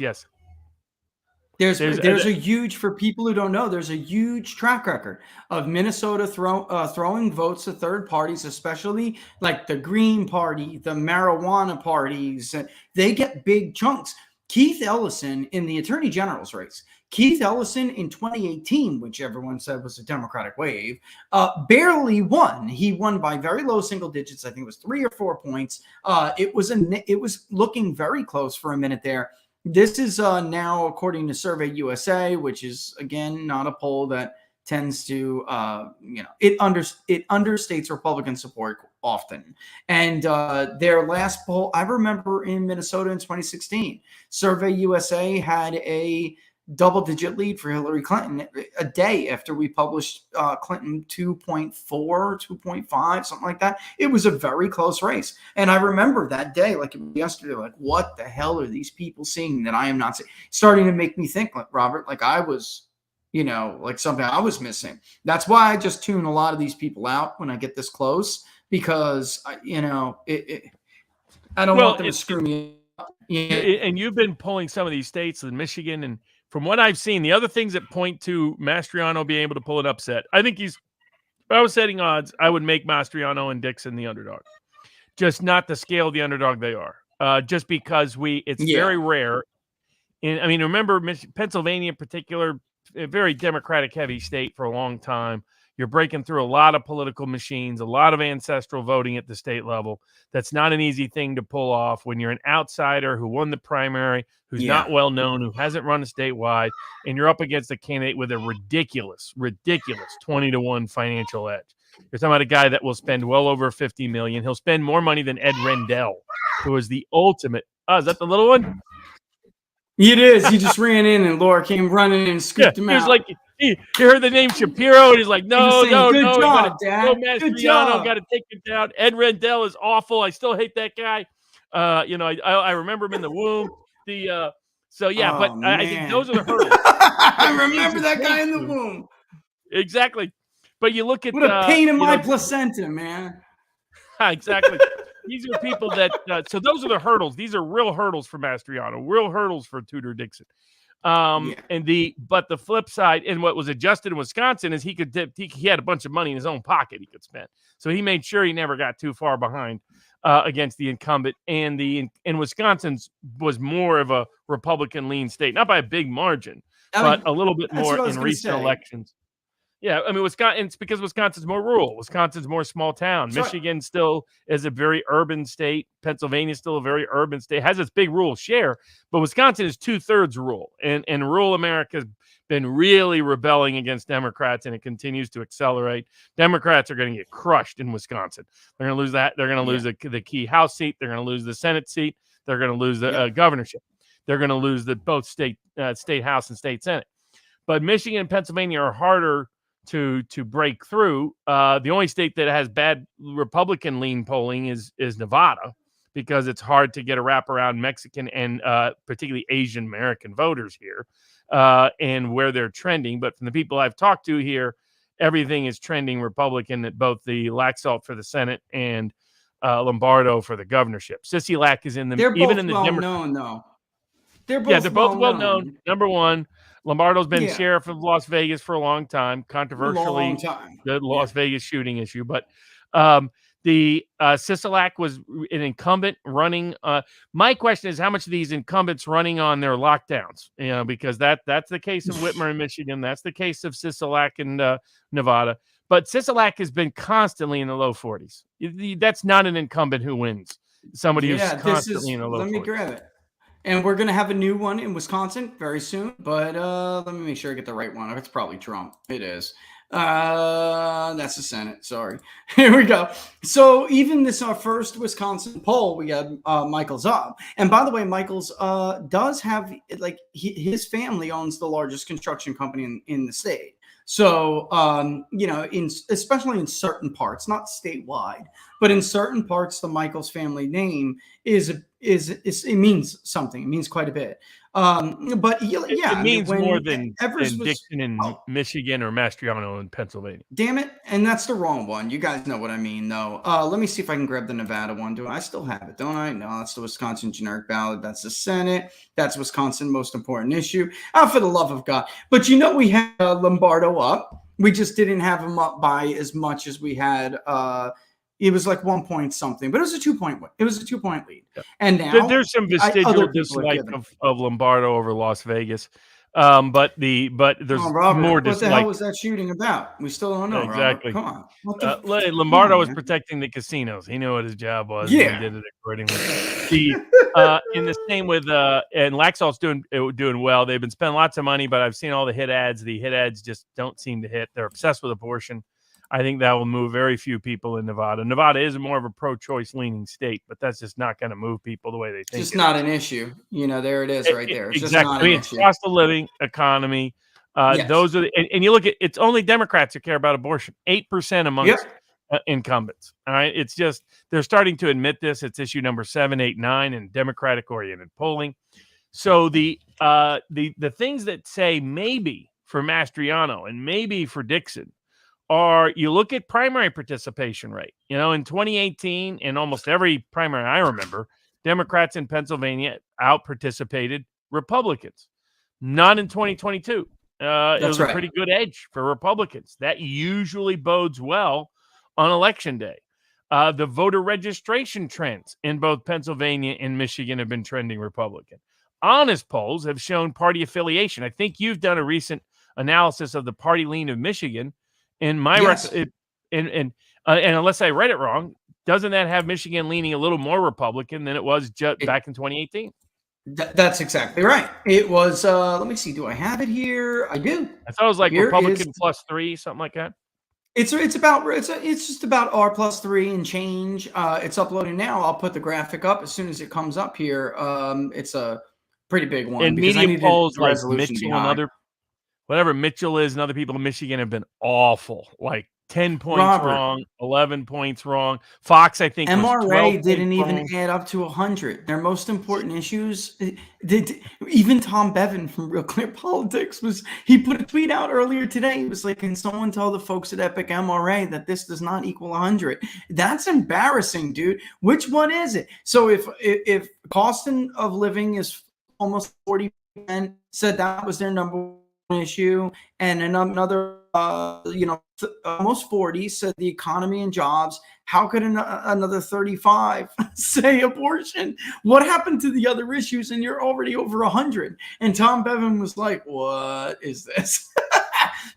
Speaker 1: There's a huge, for people who don't know, there's a huge track record of Minnesota throwing votes to third parties, especially like the Green Party, the marijuana parties. They get big chunks. Keith Ellison in the Attorney General's race. Keith Ellison in 2018, which everyone said was a Democratic wave, barely won. He won by very low single digits. I think it was 3 or 4 points. It was looking very close for a minute there. This is now, according to Survey USA, which is, again, not a poll that tends to, it understates Republican support often. And their last poll, I remember in Minnesota in 2016, Survey USA had a double-digit lead for Hillary Clinton a day after we published Clinton 2.4, 2.5, something like that. It was a very close race. And I remember that day, like yesterday, like, what the hell are these people seeing that I am not seeing? Starting to make me think, like, Robert, like I was, like something I was missing. That's why I just tune a lot of these people out when I get this close, because, I don't want them to screw me up. Yeah.
Speaker 2: And you've been pulling some of these states in Michigan, and from what I've seen, the other things that point to Mastriano being able to pull an upset, I think if I was setting odds, I would make Mastriano and Dixon the underdog. Just not the scale of the underdog they are. Just because it's very rare. And remember Pennsylvania in particular, a very Democratic heavy state for a long time. You're breaking through a lot of political machines, a lot of ancestral voting at the state level. That's not an easy thing to pull off when you're an outsider who won the primary, who's not well known, who hasn't run a statewide, and you're up against a candidate with a ridiculous 20-1 financial edge. You're talking about a guy that will spend well over $50 million. He'll spend more money than Ed Rendell, who is the ultimate. Oh, is that the little one?
Speaker 1: It is. He just ran in, and Laura came running and scooped him out.
Speaker 2: He was like, he heard the name Shapiro, and he's like, no.
Speaker 1: Good job, Dad.
Speaker 2: Good job. Got to take him down. Ed Rendell is awful. I still hate that guy. I remember him in the womb. I think those are the hurdles.
Speaker 1: I remember that guy in the womb.
Speaker 2: Exactly. But you look at
Speaker 1: what a pain in my placenta, man.
Speaker 2: Exactly. These are people that. So those are the hurdles. These are real hurdles for Mastriano. Real hurdles for Tudor Dixon. And the flip side, and what was adjusted in Wisconsin is he had a bunch of money in his own pocket he could spend. So he made sure he never got too far behind against the incumbent. And Wisconsin's was more of a Republican lean state, not by a big margin, but a little bit more in recent elections. Yeah, I mean, Wisconsin, it's because Wisconsin's more rural. Wisconsin's more small town. Michigan still is a very urban state. Pennsylvania is still a very urban state. It has its big rural share, but Wisconsin is 2/3 rural. And rural America has been really rebelling against Democrats, and it continues to accelerate. Democrats are going to get crushed in Wisconsin. They're going to lose that. They're going to lose the key House seat. They're going to lose the Senate seat. They're going to lose the governorship. They're going to lose both state House and state Senate. But Michigan and Pennsylvania are harder to break through. The only state that has bad Republican lean polling is Nevada, because it's hard to get a wraparound Mexican and particularly Asian American voters here and where they're trending. But from the people I've talked to here, everything is trending Republican at both the Laxalt for the Senate and Lombardo for the governorship. Sisolak is in the
Speaker 1: They're both well known, though. They're both well known.
Speaker 2: Number one, Lombardo's been sheriff of Las Vegas for a long time, controversially, the Las Vegas shooting issue. But the Sisolak was an incumbent running. My question is, how much of these incumbents running on their lockdowns? Because that's the case of Whitmer in Michigan. That's the case of Sisolak in Nevada. But Sisolak has been constantly in the low 40s. That's not an incumbent who wins. Somebody who's constantly in the low 40s.
Speaker 1: Let me grab it. And we're going to have a new one in Wisconsin very soon. But let me make sure I get the right one. It's probably Trump. It is. That's the Senate. Sorry. Here we go. So even this our first Wisconsin poll, we got Michael's up. And by the way, Michael's does have, like, his family owns the largest construction company in the state. So, especially in certain parts, not statewide, but in certain parts, the Michaels family name it means something. It means quite a bit. But
Speaker 2: it means more than Dixon in Michigan or Mastriano in Pennsylvania.
Speaker 1: Damn it. And that's the wrong one. You guys know what I mean, though. Let me see if I can grab the Nevada one. Do I still have it? Don't I? No, that's the Wisconsin generic ballot. That's the Senate. That's Wisconsin most important issue. For the love of God. But we had Lombardo up. We just didn't have him up by as much as we had. It was like 1 point something, but it was a 2-point win. It was a 2-point lead. Yeah. And now
Speaker 2: there's some vestigial dislike of Lombardo over Las Vegas. But there's
Speaker 1: Robert,
Speaker 2: more dislike.
Speaker 1: What the hell was that shooting about? We still don't know.
Speaker 2: Exactly.
Speaker 1: Robert. Come on.
Speaker 2: Lombardo was protecting the casinos. He knew what his job was.
Speaker 1: Yeah.
Speaker 2: And he did it accordingly. In the same with and Laxalt's doing well. They've been spending lots of money, but I've seen all the hit ads. The hit ads just don't seem to hit. They're obsessed with abortion. I think that will move very few people in Nevada. Nevada is more of a pro-choice leaning state, but that's just not going to move people the way they think.
Speaker 1: It's just not an issue. There it is right there. It's
Speaker 2: exactly.
Speaker 1: Just not an issue.
Speaker 2: Cost of living, economy. Yes. Those are and you look at it's only Democrats who care about abortion. 8% amongst incumbents. All right. It's just they're starting to admit this. It's issue number 7, 8, 9 in Democratic-oriented polling. So the things that say maybe for Mastriano and maybe for Dixon are you look at primary participation rate. In 2018, in almost every primary I remember, Democrats in Pennsylvania out-participated Republicans. Not in 2022. It was a pretty good edge for Republicans. That usually bodes well on Election Day. The voter registration trends in both Pennsylvania and Michigan have been trending Republican. Honest polls have shown party affiliation. I think you've done a recent analysis of the party lean of Michigan. And and unless I read it wrong, doesn't that have Michigan leaning a little more Republican than it was back in 2018?
Speaker 1: That's exactly right. It was. Let me see. Do I have it here? I do.
Speaker 2: I thought it was like Republican +3, something like that.
Speaker 1: It's just about R+3 and change. It's uploading now. I'll put the graphic up as soon as it comes up here. It's a pretty big one.
Speaker 2: And media polls like Mitchell and whatever Mitchell is and other people in Michigan have been awful. Like 10 points
Speaker 1: Robert,
Speaker 2: wrong, 11 points wrong. Fox, I think, was 12
Speaker 1: MRA
Speaker 2: points
Speaker 1: didn't even
Speaker 2: wrong.
Speaker 1: add up to 100. Their most important issues, even Tom Bevan from Real Clear Politics he put a tweet out earlier today. He was like, can someone tell the folks at Epic MRA that this does not equal 100? That's embarrassing, dude. Which one is it? So if cost of living is almost 40%, said that was their number one issue, and another, almost 40 said the economy and jobs. How could another 35 say abortion? What happened to the other issues? And you're already over 100. And Tom Bevan was like, what is this?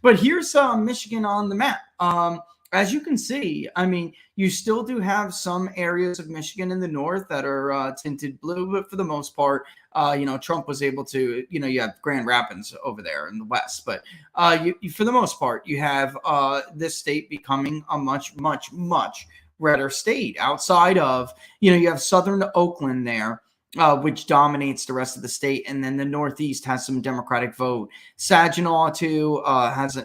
Speaker 1: But here's Michigan on the map. As you can see, I mean, you still do have some areas of Michigan in the north that are tinted blue, but for the most part, Trump was able to, you have Grand Rapids over there in the west, but for the most part, you have this state becoming a much, much, much redder state outside of, you have southern Oakland there, which dominates the rest of the state, and then the Northeast has some Democratic vote. Saginaw too has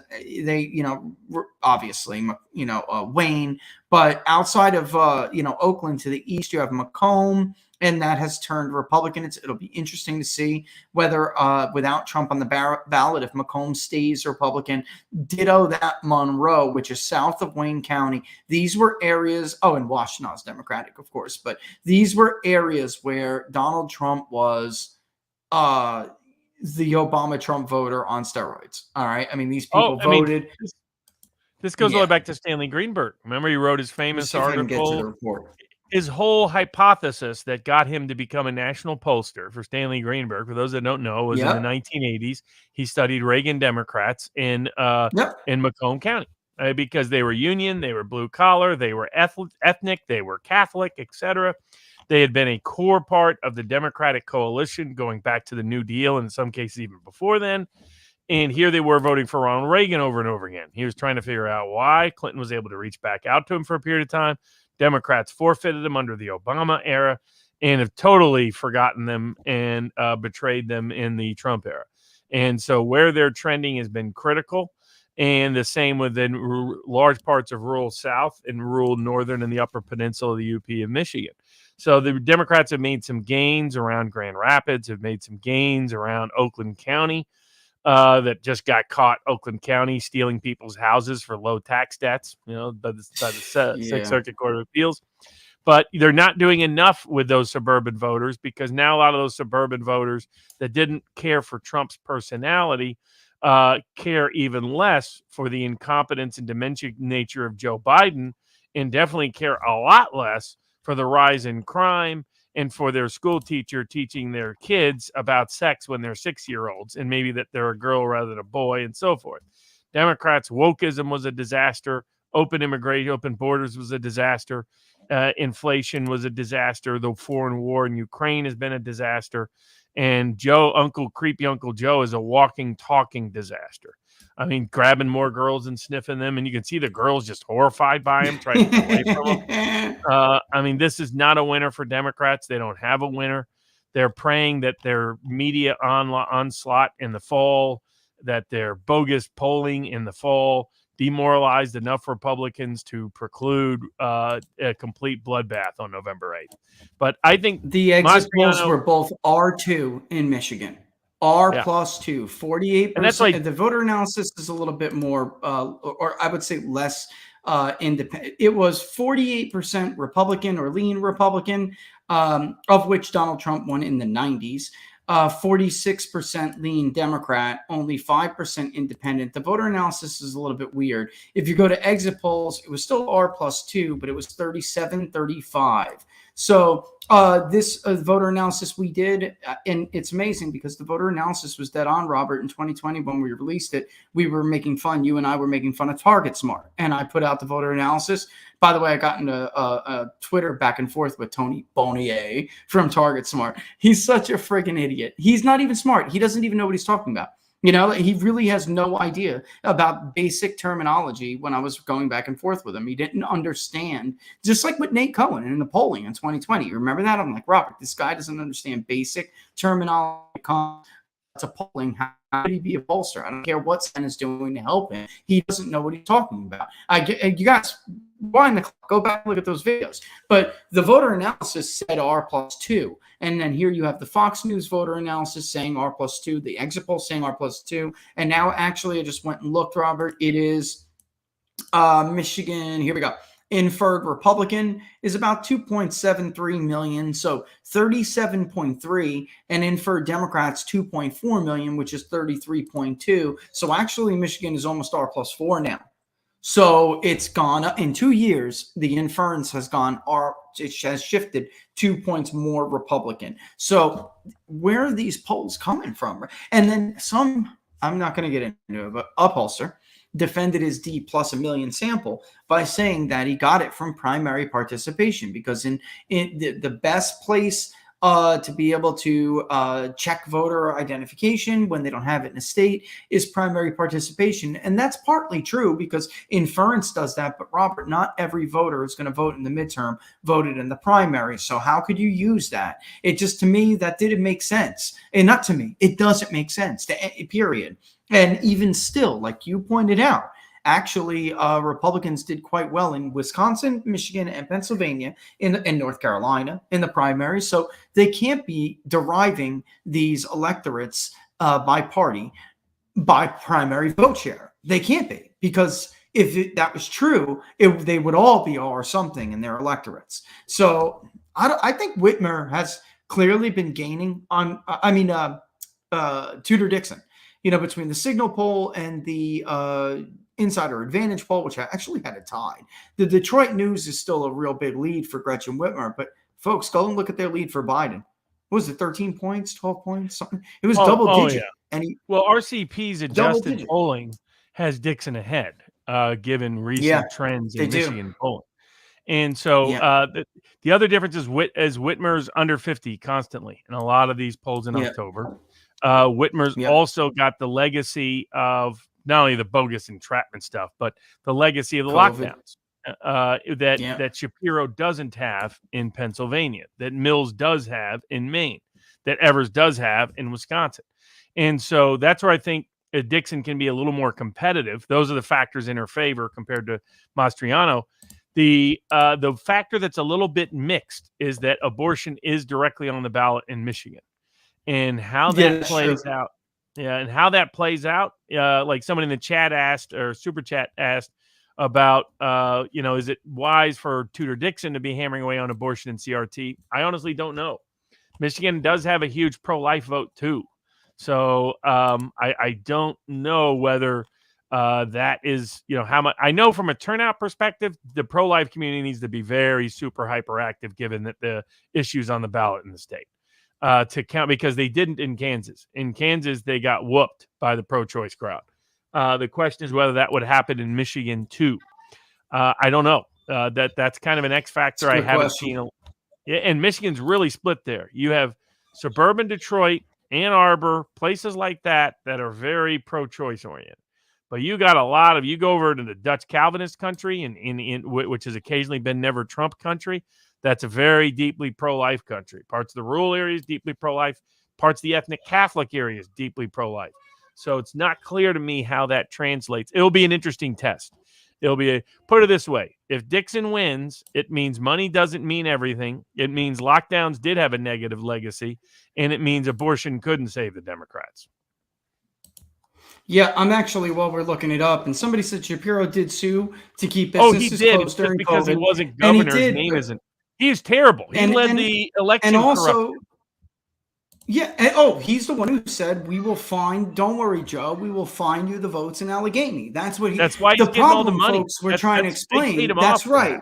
Speaker 1: obviously Wayne, but outside of Oakland to the east, you have Macomb, and that has turned Republican. It'll be interesting to see whether without Trump on the ballot, if Macomb stays Republican. Ditto that Monroe, which is south of Wayne County. These were areas, and Washtenaw Democratic, of course, but these were areas where Donald Trump was the Obama-Trump voter on steroids. All right. I mean, these people voted.
Speaker 2: This goes all the way back to Stanley Greenberg. Remember, he wrote his famous article. His whole hypothesis that got him to become a national pollster for Stanley Greenberg, for those that don't know, was in the 1980s. He studied Reagan Democrats in Macomb County because they were union, they were blue collar, they were ethnic, they were Catholic, etc. They had been a core part of the Democratic coalition going back to the New Deal, and in some cases even before then. And here they were voting for Ronald Reagan over and over again. He was trying to figure out why. Clinton was able to reach back out to him for a period of time. Democrats forfeited them under the Obama era and have totally forgotten them and betrayed them in the Trump era. And so where they're trending has been critical. And the same within large parts of rural South and rural Northern and the Upper Peninsula of the UP of Michigan. So the Democrats have made some gains around Grand Rapids, have made some gains around Oakland County. That just got caught, Oakland County, stealing people's houses for low tax debts, by the Sixth Circuit Court of Appeals. But they're not doing enough with those suburban voters, because now a lot of those suburban voters that didn't care for Trump's personality care even less for the incompetence and dementia nature of Joe Biden, and definitely care a lot less for the rise in crime and for their school teacher teaching their kids about sex when they're 6-year-olds, and maybe that they're a girl rather than a boy, and so forth. Democrats, wokeism was a disaster. Open immigration, open borders was a disaster. Inflation was a disaster. The foreign war in Ukraine has been a disaster. And creepy Uncle Joe is a walking, talking disaster. I mean, grabbing more girls and sniffing them, and you can see the girls just horrified by him, trying to get away from him. I mean, this is not a winner for Democrats. They don't have a winner. They're praying that their media onslaught in the fall, that their bogus polling in the fall demoralized enough Republicans to preclude a complete bloodbath on November 8th. But I think
Speaker 1: the exit polls were both R2 in Michigan. R plus 2, 48%. And that's like, the voter analysis is a little bit more, or I would say less independent. It was 48% Republican or lean Republican, of which Donald Trump won in the 90s. 46% lean Democrat, only 5% independent. The voter analysis is a little bit weird. If you go to exit polls, it was still R plus 2, but it was 37-35. So this voter analysis we did, and it's amazing because the voter analysis was dead on, Robert, in 2020 when we released it. We were making fun, you and I were making fun of Target Smart, and I put out the voter analysis. By the way, I got into Twitter back and forth with Tony Bonnier from Target Smart. He's such a friggin' idiot. He's not even smart. He doesn't even know what he's talking about. He really has no idea about basic terminology. When I was going back and forth with him, he didn't understand, just like with Nate Cohen in the polling in 2020. You remember that? I'm like, Robert, this guy doesn't understand basic terminology. to polling. How could he be a pollster? I don't care what Sen is doing to help him. He doesn't know what he's talking about. You guys, wind the clock, go back and look at those videos. But the voter analysis said R+2. And then here you have the Fox News voter analysis saying R+2, the exit poll saying R+2. And now actually I just went and looked, Robert. It is Michigan. Here we go. Inferred Republican is about 2.73 million, so 37.3, and inferred Democrats 2.4 million, which is 33.2. So actually, Michigan is almost R+4 now. So it's gone up in 2 years. The inference has gone it has shifted 2 points more Republican. So where are these polls coming from? And then some, I'm not going to get into it, but a pollster defended his D plus a million sample by saying that he got it from primary participation, because in the best place to be able to check voter identification when they don't have it in a state is primary participation. And that's partly true because inference does that. But Robert, not every voter is going to vote in the midterm, voted in the primary. So how could you use that? It just, to me, that didn't make sense. And not to me, it doesn't make sense, period. And even still, like you pointed out, actually, Republicans did quite well in Wisconsin, Michigan, and Pennsylvania, in North Carolina in the primaries. So they can't be deriving these electorates by party, by primary vote share. They can't be, because if that was true, they would all be R something in their electorates. So I think Whitmer has clearly been gaining on, Tudor Dixon, between the Signal poll and the Insider Advantage poll, which actually had a tie. The Detroit News is still a real big lead for Gretchen Whitmer, but folks, go and look at their lead for Biden. What was it, 13 points, 12 points, something? It was double digit.
Speaker 2: Yeah.
Speaker 1: And
Speaker 2: RCP's adjusted polling has Dixon ahead, given recent trends in Michigan polling. And so the other difference is Whitmer's under 50 constantly in a lot of these polls in October. Whitmer's also got the legacy of not only the bogus entrapment stuff, but the legacy of the lockdowns that Shapiro doesn't have in Pennsylvania, that Mills does have in Maine, that Evers does have in Wisconsin. And so that's where I think Dixon can be a little more competitive. Those are the factors in her favor compared to Mastriano. The factor that's a little bit mixed is that abortion is directly on the ballot in Michigan. And how that plays out. Yeah, and how that plays out, like someone in the chat asked, or super chat asked about, is it wise for Tudor Dixon to be hammering away on abortion and CRT? I honestly don't know. Michigan does have a huge pro-life vote too. So I don't know whether that is, how much. I know from a turnout perspective, the pro-life community needs to be very super hyperactive given that the issues on the ballot in the state. To count, because they didn't in Kansas. In Kansas, they got whooped by the pro-choice crowd. The question is whether that would happen in Michigan too. I don't know. That's kind of an X factor I haven't seen. And Michigan's really split there. You have suburban Detroit, Ann Arbor, places like that are very pro-choice oriented. But you got a lot of, you go over to the Dutch Calvinist country, which has occasionally been never Trump country. That's a very deeply pro-life country. Parts of the rural areas, deeply pro-life. Parts of the ethnic Catholic areas, deeply pro-life. So it's not clear to me how that translates. It'll be an interesting test. Put it this way. If Dixon wins, it means money doesn't mean everything. It means lockdowns did have a negative legacy. And it means abortion couldn't save the Democrats.
Speaker 1: Yeah, I'm actually, while we're looking it up, and somebody said Shapiro did sue to keep businesses closed during
Speaker 2: because
Speaker 1: COVID.
Speaker 2: He wasn't governor. His name isn't. He's terrible. He led the election corruption.
Speaker 1: He's the one who said, we will find, don't worry, Joe, we will find you the votes in Allegheny. That's why he's getting all the money. Folks, we're trying to explain. That's right.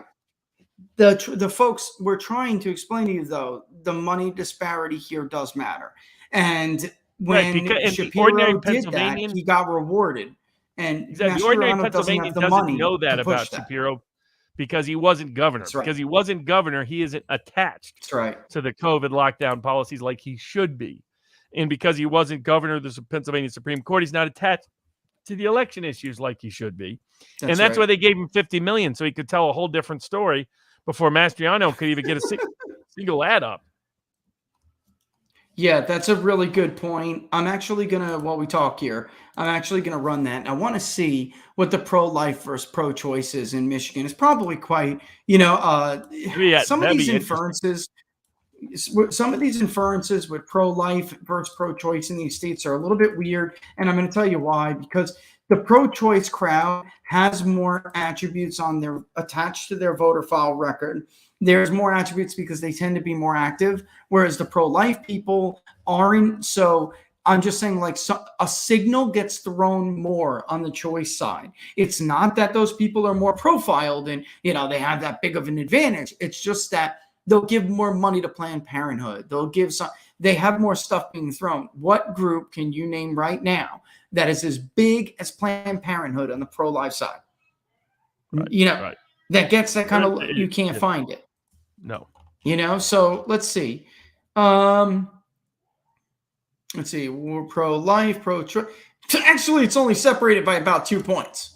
Speaker 1: The folks, we're trying to explain to you, though, the money disparity here does matter. And when Shapiro did that, he got rewarded. And
Speaker 2: the ordinary Pennsylvanian doesn't know that about Shapiro. Because he wasn't governor. Right. Because he wasn't governor, he isn't attached to the COVID lockdown policies like he should be. And because he wasn't governor of the Pennsylvania Supreme Court, he's not attached to the election issues like he should be. That's why they gave him $50 million, so he could tell a whole different story before Mastriano could even get a single ad up.
Speaker 1: Yeah, that's a really good point. I'm actually gonna, while we talk here, I'm actually gonna run that. And I want to see what the pro-life versus pro-choice is in Michigan. It's probably quite,
Speaker 2: Yeah,
Speaker 1: some of
Speaker 2: that'd
Speaker 1: these
Speaker 2: be interesting.
Speaker 1: inferences some of these inferences with pro-life versus pro-choice in these states are a little bit weird, and I'm going to tell you why. Because the pro-choice crowd has more attributes on their attached to their voter file record. There's more attributes because they tend to be more active, whereas the pro-life people aren't. So I'm just saying, like, a signal gets thrown more on the choice side. It's not that those people are more profiled and they have that big of an advantage. It's just that they'll give more money to Planned Parenthood. They have more stuff being thrown. What group can you name right now that is as big as Planned Parenthood on the pro-life side?
Speaker 2: Right, right.
Speaker 1: That gets that kind of, you can't
Speaker 2: Yeah,
Speaker 1: find it.
Speaker 2: no.
Speaker 1: So let's see. We're pro-life, pro-choice. Actually, it's only separated by about 2 points.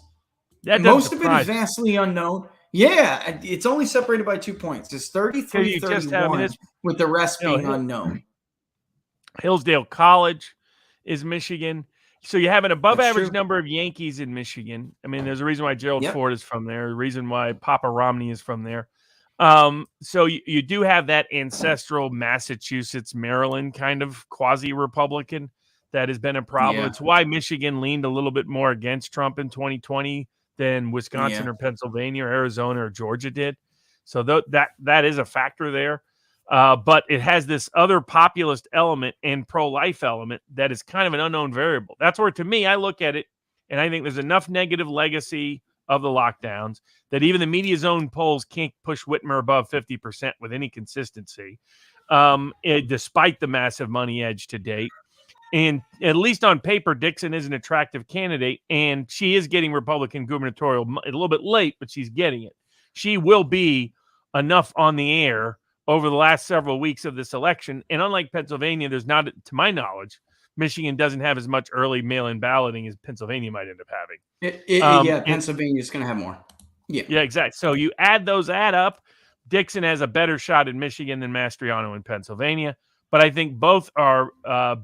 Speaker 2: That doesn't
Speaker 1: Most of it is
Speaker 2: surprise me.
Speaker 1: vastly unknown. Yeah, it's only separated by 2 points. It's 33-31, with the rest being unknown.
Speaker 2: Hillsdale College is Michigan. So you have an above
Speaker 1: That's
Speaker 2: average
Speaker 1: true.
Speaker 2: number of Yankees in Michigan. I mean, there's a reason why Gerald Ford is from there, a reason why Papa Romney is from there. So you do have that ancestral Massachusetts, Maryland kind of quasi-Republican that has been a problem.
Speaker 1: Yeah.
Speaker 2: It's why Michigan leaned a little bit more against Trump in 2020 than Wisconsin
Speaker 1: Yeah.
Speaker 2: or Pennsylvania or Arizona or Georgia did. So that is a factor there. But it has this other populist element and pro-life element that is kind of an unknown variable. That's where, to me, I look at it and I think there's enough negative legacy of the lockdowns that even the media's own polls can't push Whitmer above 50% with any consistency, despite the massive money edge to date. And at least on paper, Dixon is an attractive candidate, and she is getting Republican gubernatorial a little bit late, but she's getting it. She will be enough on the air over the last several weeks of this election. And unlike Pennsylvania, there's not, to my knowledge, Michigan doesn't have as much early mail-in balloting as Pennsylvania might end up having.
Speaker 1: Pennsylvania's going to have more.
Speaker 2: Yeah, exactly. So you add up, Dixon has a better shot in Michigan than Mastriano in Pennsylvania. But I think both are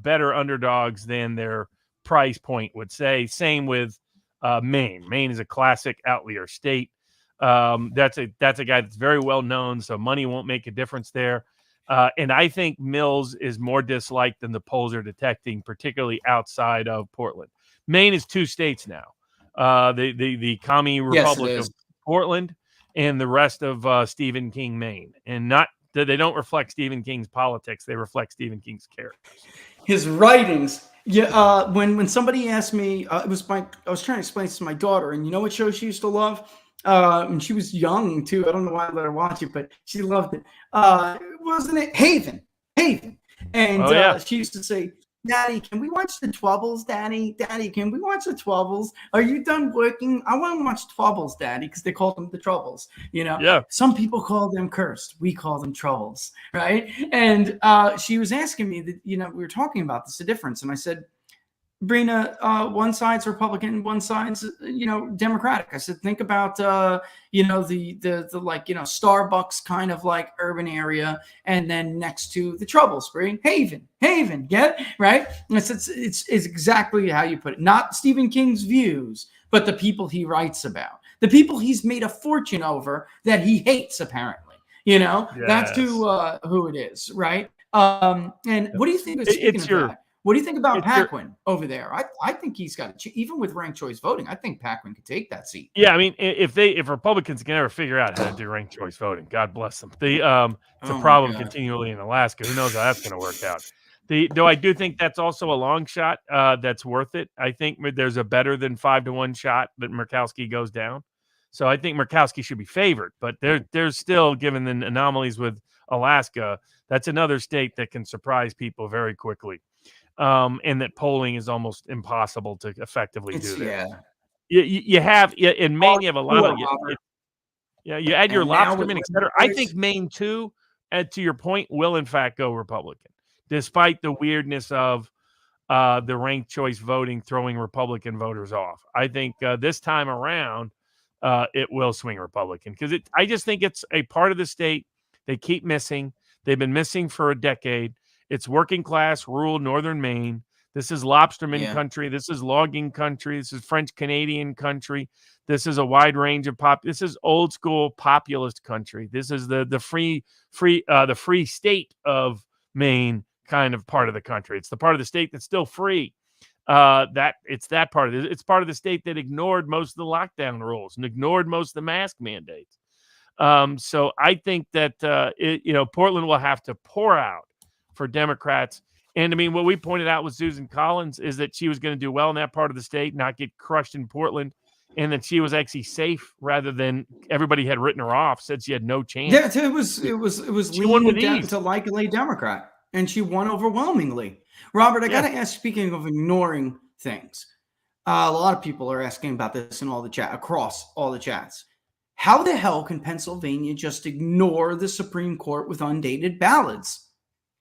Speaker 2: better underdogs than their price point would say. Same with Maine. Maine is a classic outlier state. That's a guy that's very well known, so money won't make a difference there. And I think Mills is more disliked than the polls are detecting, particularly outside of Portland. Maine is 2 states now. The commie republic of Portland and the rest of Stephen King, Maine. And not that they don't reflect Stephen King's politics, they reflect Stephen King's characters.
Speaker 1: His writings. Yeah, when somebody asked me, I was trying to explain this to my daughter, and you know what show she used to love? And she was young too. I don't know why I let her watch it, but she loved it. Wasn't it Haven? And she used to say, "Daddy, can we watch the Twubbles, Daddy? Daddy, can we watch the Twubbles? Are you done working? I want to watch Twubbles, Daddy," because they called them the Troubles.
Speaker 2: Yeah.
Speaker 1: Some people call them cursed. We call them Troubles, right? And she was asking me that, we were talking about this, the difference, and I said, Brina, one side's Republican, one side's, Democratic. I said, think about, the Starbucks kind of like urban area, and then next to the Trouble Spring, Haven, get it? Right? And it's exactly how you put it. Not Stephen King's views, but the people he writes about, the people he's made a fortune over that he hates, apparently. That's who it is, right? And what do you think of that? What do you think about Paquin over there? I think he's got even with ranked choice voting. I think Paquin could take that seat.
Speaker 2: Yeah, I mean, if Republicans can ever figure out how to do ranked choice voting, God bless them. It's a problem continually in Alaska. Who knows how that's going to work out? Though I do think that's also a long shot that's worth it. I think there's a better than 5-1 shot that Murkowski goes down. So I think Murkowski should be favored, but there's still, given the anomalies with Alaska, that's another state that can surprise people very quickly. And that polling is almost impossible to effectively do that. Yeah. You have in Maine, you have a lot of you add your lobstermen, etc. I think Maine too, and to your point, will in fact go Republican, despite the weirdness of the ranked choice voting throwing Republican voters off. I think this time around it will swing Republican because I just think it's a part of the state they keep missing. They've been missing for a decade. It's working class, rural northern Maine. This is lobsterman
Speaker 1: Yeah.
Speaker 2: country. This is logging country. This is French Canadian country. This is a wide range of This is old school populist country. This is the free state of Maine kind of part of the country. It's the part of the state that's still free. It's that part of it. It's part of the state that ignored most of the lockdown rules and ignored most of the mask mandates. So I think that Portland will have to pour out for Democrats. And I mean, what we pointed out with Susan Collins is that she was going to do well in that part of the state, not get crushed in Portland, and that she was actually safe rather than everybody had written her off, said she had no chance.
Speaker 1: Yeah, it was leaning down to likely Democrat, and she won overwhelmingly. Robert, I got to ask, speaking of ignoring things, a lot of people are asking about this in all the chat, across all the chats. How the hell can Pennsylvania just ignore the Supreme Court with undated ballots?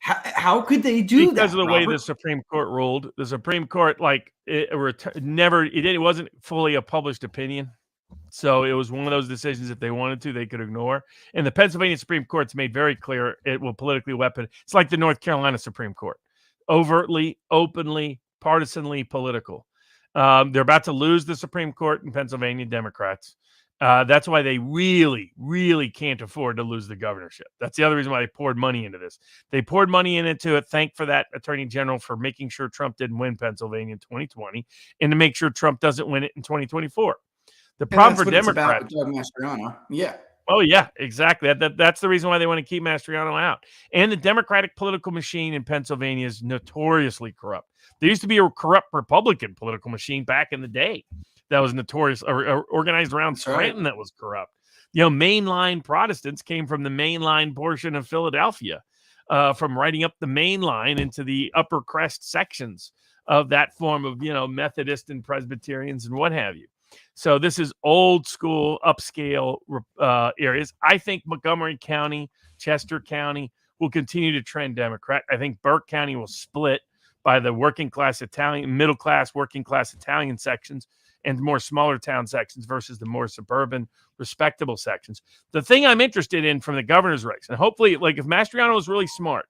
Speaker 1: How could they do that?
Speaker 2: Because of the way the Supreme Court ruled. The Supreme Court, it wasn't fully a published opinion. So it was one of those decisions, if they wanted to, they could ignore. And the Pennsylvania Supreme Court's made very clear it will politically weapon. It's like the North Carolina Supreme Court. Overtly, openly, partisanly political. They're about to lose the Supreme Court in Pennsylvania, Democrats. That's why they really, really can't afford to lose the governorship. That's the other reason why they poured money into this. They poured money into it. Thank for that Attorney General for making sure Trump didn't win Pennsylvania in 2020 and to make sure Trump doesn't win it in 2024. The problem for Democrats.
Speaker 1: Yeah.
Speaker 2: Oh, yeah, exactly. That's the reason why they want to keep Mastriano out. And the Democratic political machine in Pennsylvania is notoriously corrupt. There used to be a corrupt Republican political machine back in the day that was notorious, or organized around Scranton, that was corrupt. Mainline Protestants came from the mainline portion of Philadelphia, from riding up the main line into the upper crest sections of that form of, Methodist and Presbyterians and what have you. So this is old school, upscale areas. I think Montgomery County, Chester County will continue to trend Democrat. I think Burke County will split by the working class Italian, middle class, working class Italian sections and more smaller town sections versus the more suburban, respectable sections. The thing I'm interested in from the governor's race, and hopefully, if Mastriano is really smart,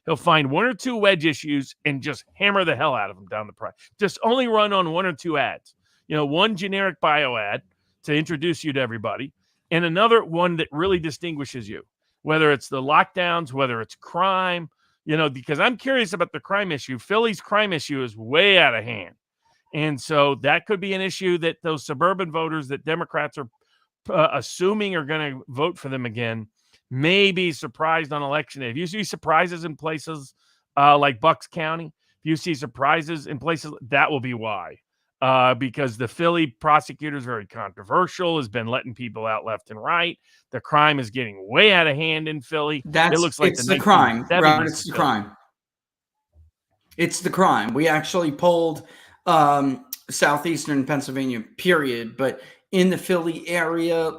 Speaker 2: he'll find one or two wedge issues and just hammer the hell out of them down the price. Just only run on one or two ads. One generic bio ad to introduce you to everybody, and another one that really distinguishes you, whether it's the lockdowns, whether it's crime, because I'm curious about the crime issue. Philly's crime issue is way out of hand. And so that could be an issue that those suburban voters that Democrats are assuming are going to vote for them again may be surprised on election day. If you see surprises in places like Bucks County, if you see surprises in places, that will be why. Because the Philly prosecutor is very controversial, has been letting people out left and right. The crime is getting way out of hand in Philly.
Speaker 1: It looks like it's the crime, Robert. It's the crime. It's the crime. We actually polled southeastern Pennsylvania, period. But in the Philly area,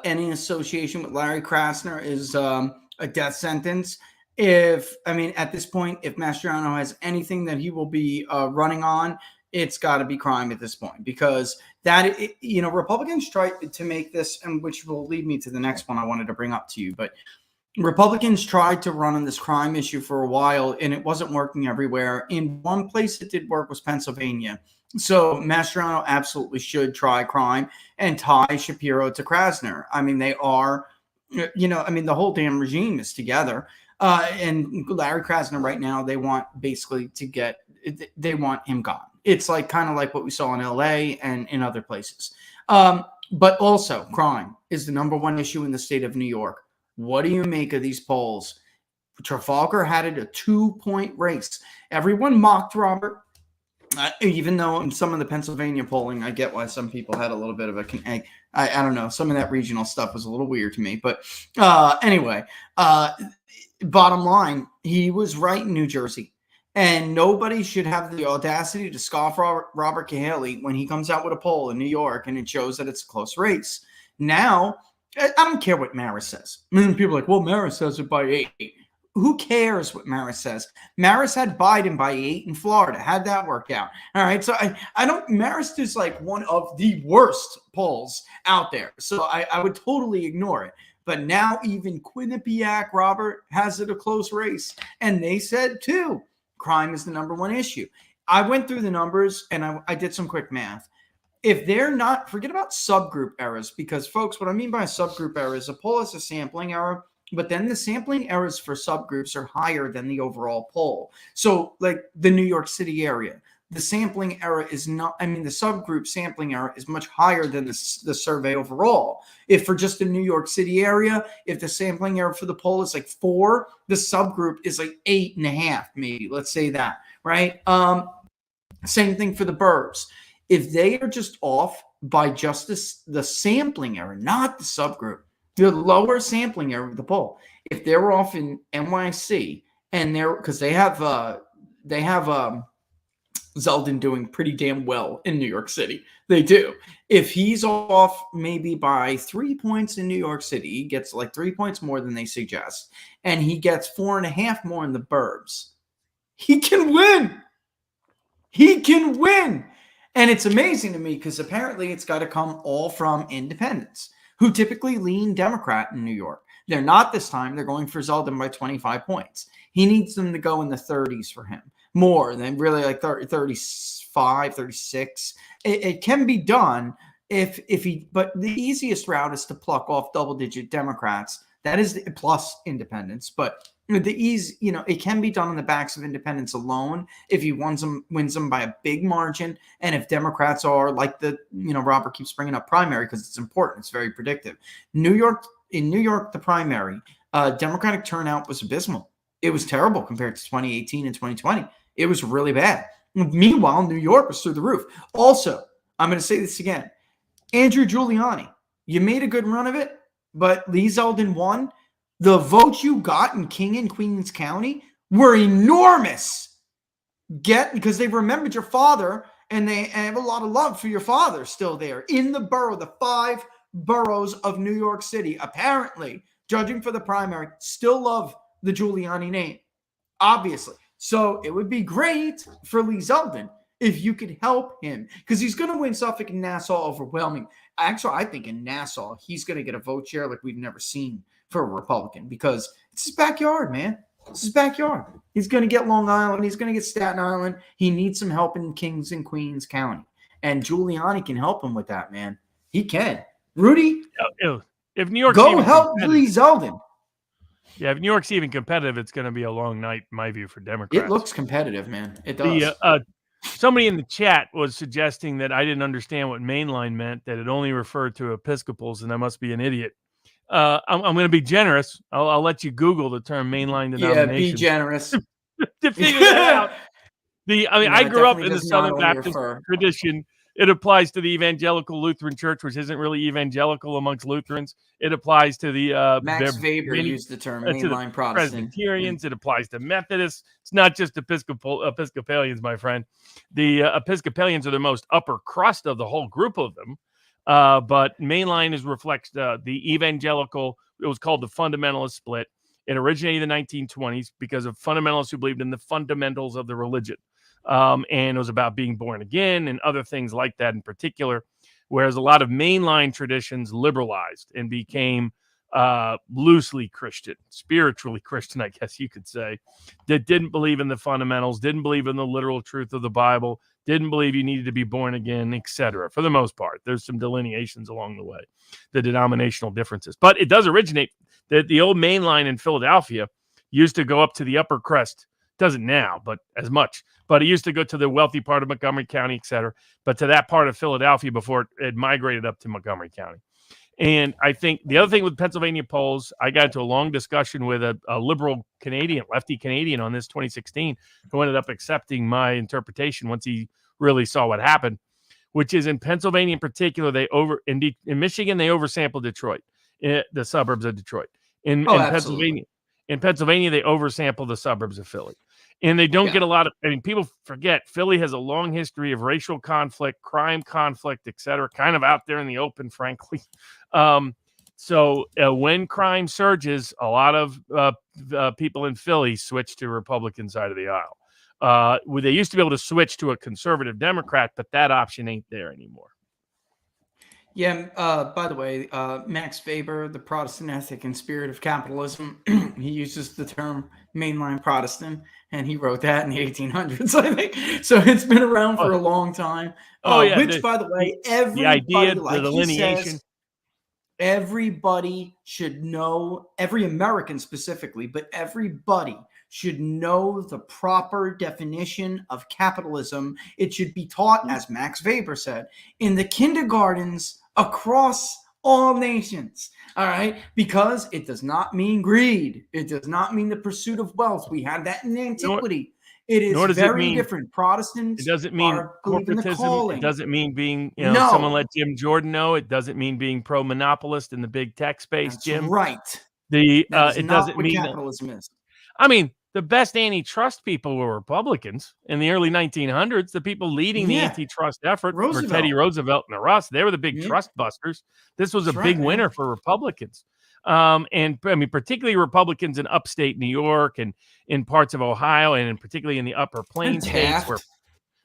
Speaker 1: any association with Larry Krasner is a death sentence. At this point, if Mastriano has anything that he will be running on, it's got to be crime at this point, because Republicans tried to make this, and which will lead me to the next one I wanted to bring up to you. But Republicans tried to run on this crime issue for a while, and it wasn't working everywhere. In one place it did work was Pennsylvania. So Mastriano absolutely should try crime and tie Shapiro to Krasner. They are, the whole damn regime is together. And Larry Krasner right now, they want him gone. It's kind of like what we saw in LA and in other places. But also crime is the number one issue in the state of New York. What do you make of these polls? Trafalgar had it a 2-point race. Everyone mocked Robert, even though in some of the Pennsylvania polling, I get why some people had a little bit of I don't know. Some of that regional stuff was a little weird to me. But anyway, bottom line, he was right in New Jersey. And nobody should have the audacity to scoff Robert Cahaly when he comes out with a poll in New York and it shows that it's a close race. Now, I don't care what Maris says. People are like, well, Maris says it by 8. Who cares what Maris says? Maris had Biden by 8 in Florida. How'd that work out? All right. So I don't, Maris is one of the worst polls out there. So I would totally ignore it. But now even Quinnipiac, Robert, has it a close race. And they said, too, crime is the number one issue. I went through the numbers and I did some quick math. If they're not, forget about subgroup errors, because, folks, what I mean by a subgroup error is a poll has a sampling error, but then the sampling errors for subgroups are higher than the overall poll. So, like the New York City area, the sampling error is not, the subgroup sampling error is much higher than the survey overall. If for just the New York City area, if the sampling error for the poll is like 4, the subgroup is like 8.5, maybe. Let's say that, right? Same thing for the burbs. If they are just off by just the sampling error, not the subgroup, the lower sampling error of the poll, if they're off in NYC and they're, because they have Zeldin doing pretty damn well in New York City. They do. If he's off maybe by 3 points in New York City, he gets like 3 points more than they suggest, and he gets 4.5 more in the burbs, he can win. He can win. And it's amazing to me because apparently it's got to come all from independents who typically lean Democrat in New York. They're not this time. They're going for Zeldin by 25 points. He needs them to go in the 30s for him, more than really like 30, 35, 36. It can be done if he, but the easiest route is to pluck off double-digit Democrats. That is plus independents, but it can be done on the backs of independents alone if he wins them by a big margin. And if Democrats are like Robert keeps bringing up primary because it's important, it's very predictive. In New York, the primary, Democratic turnout was abysmal. It was terrible compared to 2018 and 2020. It was really bad. Meanwhile, New York was through the roof. Also, I'm going to say this again. Andrew Giuliani, you made a good run of it, but Lee Zeldin won. The votes you got in King and Queens County were enormous. Because they remembered your father, and they have a lot of love for your father still there in the borough, the 5 boroughs of New York City. Apparently, judging for the primary, still love the Giuliani name, obviously. So it would be great for Lee Zeldin if you could help him, because he's going to win Suffolk and Nassau overwhelming. Actually, I think in Nassau, he's going to get a vote share like we've never seen for a Republican, because it's his backyard, man. It's his backyard. He's going to get Long Island. He's going to get Staten Island. He needs some help in Kings and Queens County. And Giuliani can help him with that, man. He can. Rudy,
Speaker 2: if New York's
Speaker 1: go help Lee Zeldin.
Speaker 2: Yeah, if New York's even competitive, it's going to be a long night, in my view, for Democrats.
Speaker 1: It looks competitive, man. It does.
Speaker 2: Somebody in the chat was suggesting that I didn't understand what mainline meant, that it only referred to Episcopals, and I must be an idiot. I'm going to be generous. I'll let you Google the term mainline denomination.
Speaker 1: Yeah, be generous.
Speaker 2: To figure that out. I grew up in the Southern Baptist tradition. It applies to the Evangelical Lutheran Church, which isn't really evangelical amongst Lutherans. It applies to the
Speaker 1: Max Weber used the term mainline Protestant.
Speaker 2: Presbyterians. It applies to Methodists. It's not just Episcopalians, my friend. The Episcopalians are the most upper crust of the whole group of them. But mainline reflects the evangelical. It was called the fundamentalist split. It originated in the 1920s because of fundamentalists who believed in the fundamentals of the religion. And it was about being born again and other things like that in particular, whereas a lot of mainline traditions liberalized and became loosely Christian, spiritually Christian, I guess you could say, that didn't believe in the fundamentals, didn't believe in the literal truth of the Bible, didn't believe you needed to be born again, etc. For the most part, there's some delineations along the way, the denominational differences. But it does originate that the old mainline in Philadelphia used to go up to the upper crest. Doesn't now, but as much. But it used to go to the wealthy part of Montgomery County, et cetera, but to that part of Philadelphia before it migrated up to Montgomery County. And I think the other thing with Pennsylvania polls, I got into a long discussion with a liberal Canadian, lefty Canadian on this 2016, who ended up accepting my interpretation once he really saw what happened, which is in Pennsylvania in particular, in Michigan, they oversampled Detroit, the suburbs of Detroit. In Pennsylvania, they oversample the suburbs of Philly. And they don't get a lot of, people forget, Philly has a long history of racial conflict, crime conflict, et cetera, kind of out there in the open, frankly. So when crime surges, a lot of people in Philly switch to Republican side of the aisle. They used to be able to switch to a conservative Democrat, but that option ain't there anymore.
Speaker 1: Yeah. By the way, Max Weber, The Protestant Ethic and Spirit of Capitalism, he uses the term mainline Protestant, and he wrote that in the 1800s, I think. So it's been around
Speaker 2: Oh,
Speaker 1: for a long time.
Speaker 2: oh yeah,
Speaker 1: Which, by the way,
Speaker 2: the idea,
Speaker 1: everybody,
Speaker 2: the
Speaker 1: like he
Speaker 2: delineation.
Speaker 1: says, everybody should know, every American specifically, but everybody should know the proper definition of capitalism. It should be taught, as Max Weber said, in the kindergartens across all nations. All right, because it does not mean greed. It does not mean the pursuit of wealth. We had that in antiquity. It is
Speaker 2: Nor does it
Speaker 1: very
Speaker 2: mean,
Speaker 1: different.
Speaker 2: it
Speaker 1: Protestants
Speaker 2: doesn't mean
Speaker 1: believe in the
Speaker 2: corporatism. It
Speaker 1: calling.
Speaker 2: doesn't mean being, someone
Speaker 1: No,
Speaker 2: let Jim Jordan know. It doesn't mean being pro-monopolist in the big tech space,
Speaker 1: that's
Speaker 2: Jim.
Speaker 1: right.
Speaker 2: The
Speaker 1: That is
Speaker 2: it
Speaker 1: not
Speaker 2: doesn't
Speaker 1: what
Speaker 2: mean that.
Speaker 1: capitalism is.
Speaker 2: I mean, the best antitrust people were Republicans in the early 1900s. The people leading the
Speaker 1: Yeah,
Speaker 2: antitrust effort were Teddy
Speaker 1: Roosevelt.
Speaker 2: Roosevelt and the Russ. They were the big
Speaker 1: Yeah,
Speaker 2: trust busters. This was a
Speaker 1: that's
Speaker 2: big
Speaker 1: right, man.
Speaker 2: winner for Republicans. And I mean, particularly Republicans in upstate New York and in parts of Ohio, and particularly in the upper
Speaker 1: And
Speaker 2: plain states
Speaker 1: Taft.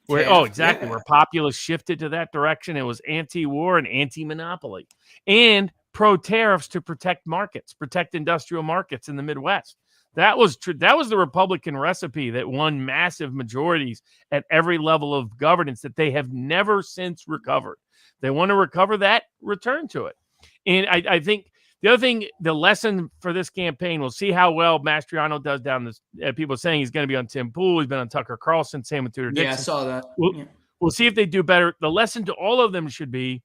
Speaker 2: exactly,
Speaker 1: Yeah.
Speaker 2: where populace shifted to that direction. It was anti-war and anti-monopoly and pro-tariffs to protect markets, protect industrial markets in the Midwest. That was the Republican recipe that won massive majorities at every level of governance that they have never since recovered. They want to recover that, return to it. And I think the other thing, the lesson for this campaign, we'll see how well Mastriano does down this. People are saying he's going to be on Tim Pool. He's been on Tucker Carlson, same with Tudor
Speaker 1: Yeah, I
Speaker 2: Dixon.
Speaker 1: saw that.
Speaker 2: We'll,
Speaker 1: Yeah.
Speaker 2: we'll see if they do better. The lesson to all of them should be,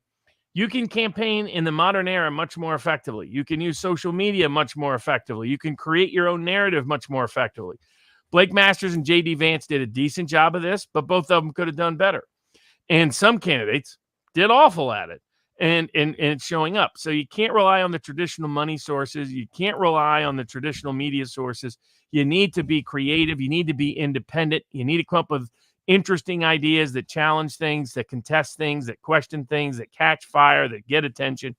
Speaker 2: you can campaign in the modern era much more effectively. You can use social media much more effectively. You can create your own narrative much more effectively. Blake Masters and J.D. Vance did a decent job of this, but both of them could have done better. And some candidates did awful at it. And it's showing up. So you can't rely on the traditional money sources. You can't rely on the traditional media sources. You need to be creative. You need to be independent. You need to come up with interesting ideas that challenge things, that contest things, that question things, that catch fire, that get attention.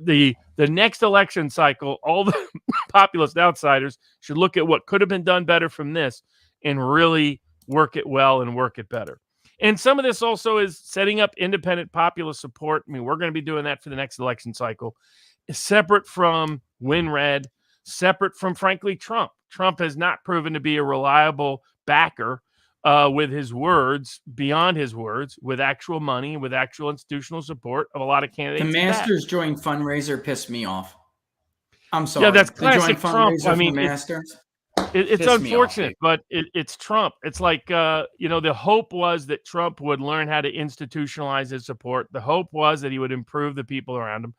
Speaker 2: The next election cycle, all the populist outsiders should look at what could have been done better from this and really work it well and work it better. And some of this also is setting up independent populist support. I mean, we're going to be doing that for the next election cycle, separate from WinRed, separate from, frankly, Trump. Trump has not proven to be a reliable backer with his words, beyond his words, with actual money, with actual institutional support of a lot of candidates.
Speaker 1: The Masters joint fundraiser pissed me off. I'm sorry.
Speaker 2: Yeah, that's
Speaker 1: the
Speaker 2: classic
Speaker 1: joint
Speaker 2: Trump.
Speaker 1: fundraiser
Speaker 2: I mean,
Speaker 1: for Masters.
Speaker 2: it's
Speaker 1: Pissed me off,
Speaker 2: unfortunate,
Speaker 1: dude.
Speaker 2: but it's Trump. It's like, the hope was that Trump would learn how to institutionalize his support. The hope was that he would improve the people around him.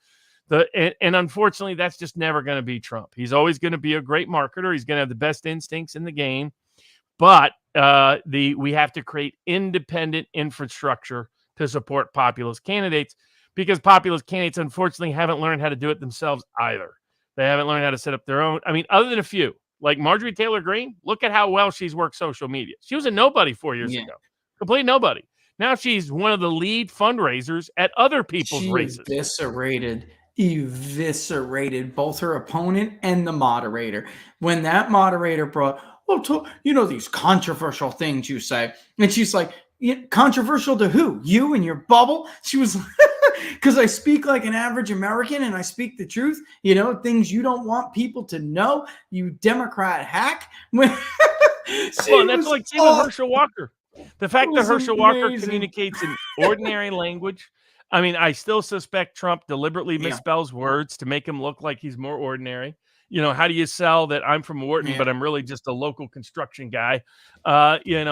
Speaker 2: And unfortunately, that's just never going to be Trump. He's always going to be a great marketer. He's going to have the best instincts in the game. But we have to create independent infrastructure to support populist candidates, because populist candidates, unfortunately, haven't learned how to do it themselves either. They haven't learned how to set up their own. I mean, other than a few, like Marjorie Taylor Greene, look at how well she's worked social media. She was a nobody 4 years ago, complete nobody. Now she's one of the lead fundraisers at other people's races.
Speaker 1: Eviscerated both her opponent and the moderator. When that moderator brought, these controversial things you say, and she's like, controversial to who? You and your bubble? She was because I speak like an average American and I speak the truth, things you don't want people to know, you Democrat hack.
Speaker 2: Well, that's like Herschel Walker. The fact that Herschel Walker communicates in ordinary language. I mean, I still suspect Trump deliberately misspells words to make him look like he's more ordinary. How do you sell that I'm from Wharton, but I'm really just a local construction guy? You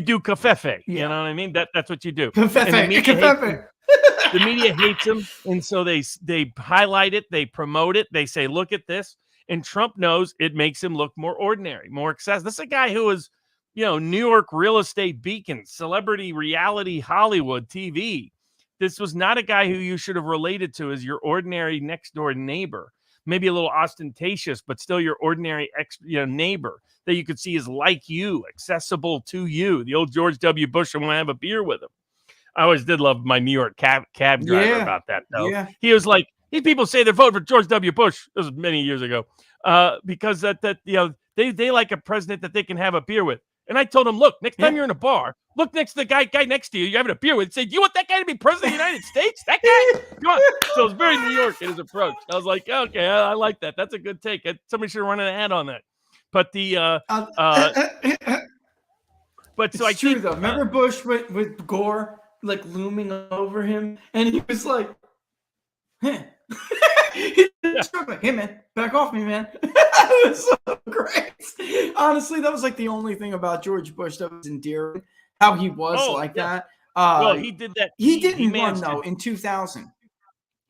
Speaker 2: do cafefe. You know what I mean? That's what you do.
Speaker 1: Cafefe.
Speaker 2: The media hates him, and so they highlight it, they promote it, they say, look at this. And Trump knows it makes him look more ordinary, more accessible. This is a guy who is, New York real estate beacon, celebrity reality Hollywood TV. This was not a guy who you should have related to as your ordinary next door neighbor. Maybe a little ostentatious, but still your ordinary neighbor that you could see is like you, accessible to you. The old George W. Bush, I want to have a beer with him. I always did love my New York cab driver about that, though. Yeah. He was like, these people say they're voting for George W. Bush. This was many years ago, because they like a president that they can have a beer with. And I told him, look, next time
Speaker 1: Yeah.
Speaker 2: you're in a bar, look next to the guy next to you. You're having a beer with, say, do you want that guy to be president of the United States? That guy? Come on. So it's very New York in his approach. I was like, okay, I like that. That's a good take. Somebody should run an ad on that. But but so
Speaker 1: it's true though. Remember Bush with Gore like looming over him, and he was like, "Huh." Hey man, back off me, man. It was so great. Honestly, that was like the only thing about George Bush that was endearing. How he was that.
Speaker 2: Well, he did that.
Speaker 1: He didn't run though in 2000.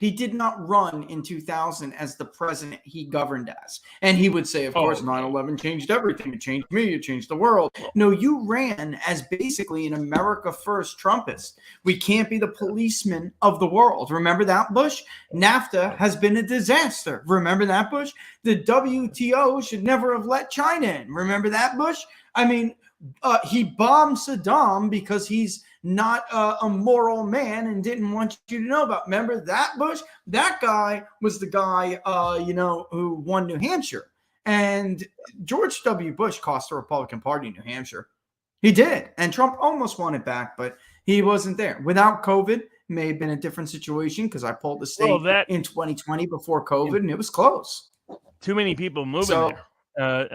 Speaker 1: He did not run in 2000 as the president he governed as. And he would say, of course, 9/11 changed everything. It changed me. It changed the world. No, you ran as basically an America First Trumpist. We can't be the policeman of the world. Remember that, Bush? NAFTA has been a disaster. Remember that, Bush? The WTO should never have let China in. Remember that, Bush? I mean, he bombed Saddam because he's not a moral man and didn't want you to know about. Remember that, Bush? That guy was the guy, who won New Hampshire. And George W. Bush cost the Republican Party New Hampshire. He did. And Trump almost won it back, but he wasn't there. Without COVID, it may have been a different situation because I pulled the state in 2020 before COVID, and it was close.
Speaker 2: Too many people moving there.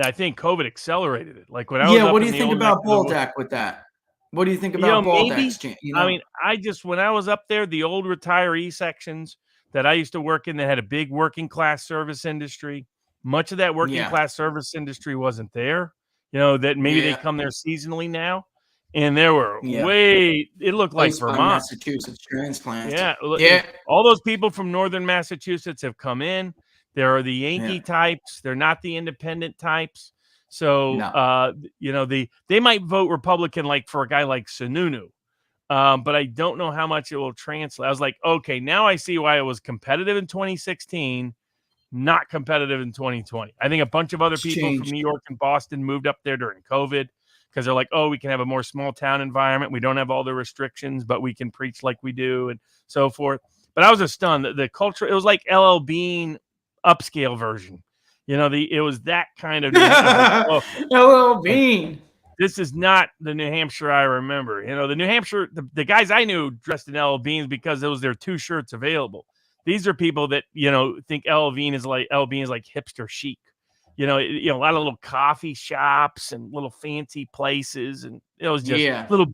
Speaker 2: I think COVID accelerated it. Like when I was
Speaker 1: what do you think about Baldock with that? What do you think about Baldock's chance?
Speaker 2: I mean, when I was up there, the old retiree sections that I used to work in that had a big working class service industry, much of that working class service industry wasn't there. That maybe they come there seasonally now. And there were it looked like Vermont.
Speaker 1: Massachusetts transplants.
Speaker 2: Yeah. All those people from northern Massachusetts have come in. There are the Yankee types. They're not the independent types. So, they might vote Republican like for a guy like Sununu. But I don't know how much it will translate. I was like, okay, now I see why it was competitive in 2016, not competitive in 2020. I think a bunch of other people from New York and Boston moved up there during COVID because they're like, oh, we can have a more small town environment. We don't have all the restrictions, but we can preach like we do and so forth. But I was just stunned. The culture, it was like LL Bean upscale version. It was that kind of
Speaker 1: LL Bean.
Speaker 2: This is not the New Hampshire I remember. The New Hampshire, the guys I knew dressed in LL Beans because those their two shirts available. These are people that think LL Bean is like hipster chic. A lot of little coffee shops and little fancy places, and it was just little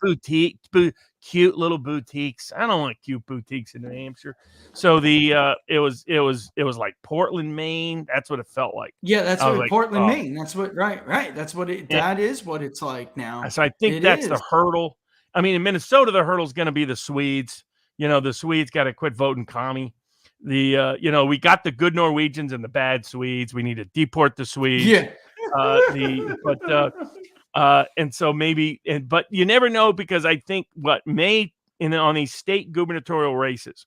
Speaker 2: cute little boutiques. I don't want cute boutiques in New Hampshire. So it was like Portland, Maine. That's what it felt like.
Speaker 1: Yeah, that's what Portland, Maine. That's what right. That's what that is what it's like now.
Speaker 2: So I think that's the hurdle. I mean, in Minnesota, the hurdle is going to be the Swedes. The Swedes got to quit voting commie. We got the good Norwegians and the bad Swedes. We need to deport the Swedes.
Speaker 1: Yeah.
Speaker 2: And so maybe, but you never know because I think on these state gubernatorial races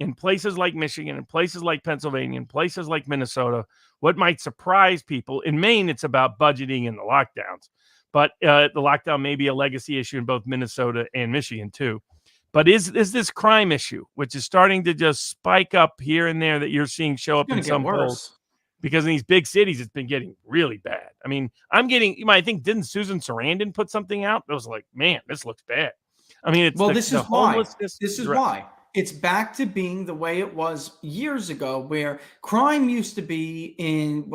Speaker 2: in places like Michigan, in places like Pennsylvania, in places like Minnesota, what might surprise people in Maine, it's about budgeting and the lockdowns, but the lockdown may be a legacy issue in both Minnesota and Michigan too. But is this crime issue, which is starting to just spike up here and there that you're seeing show up in some polls? Because in these big cities, it's been getting really bad. I mean, I think didn't Susan Sarandon put something out that was like, man, this looks bad. I mean,
Speaker 1: this is why. This is why. It's back to being the way it was years ago, where crime used to be in,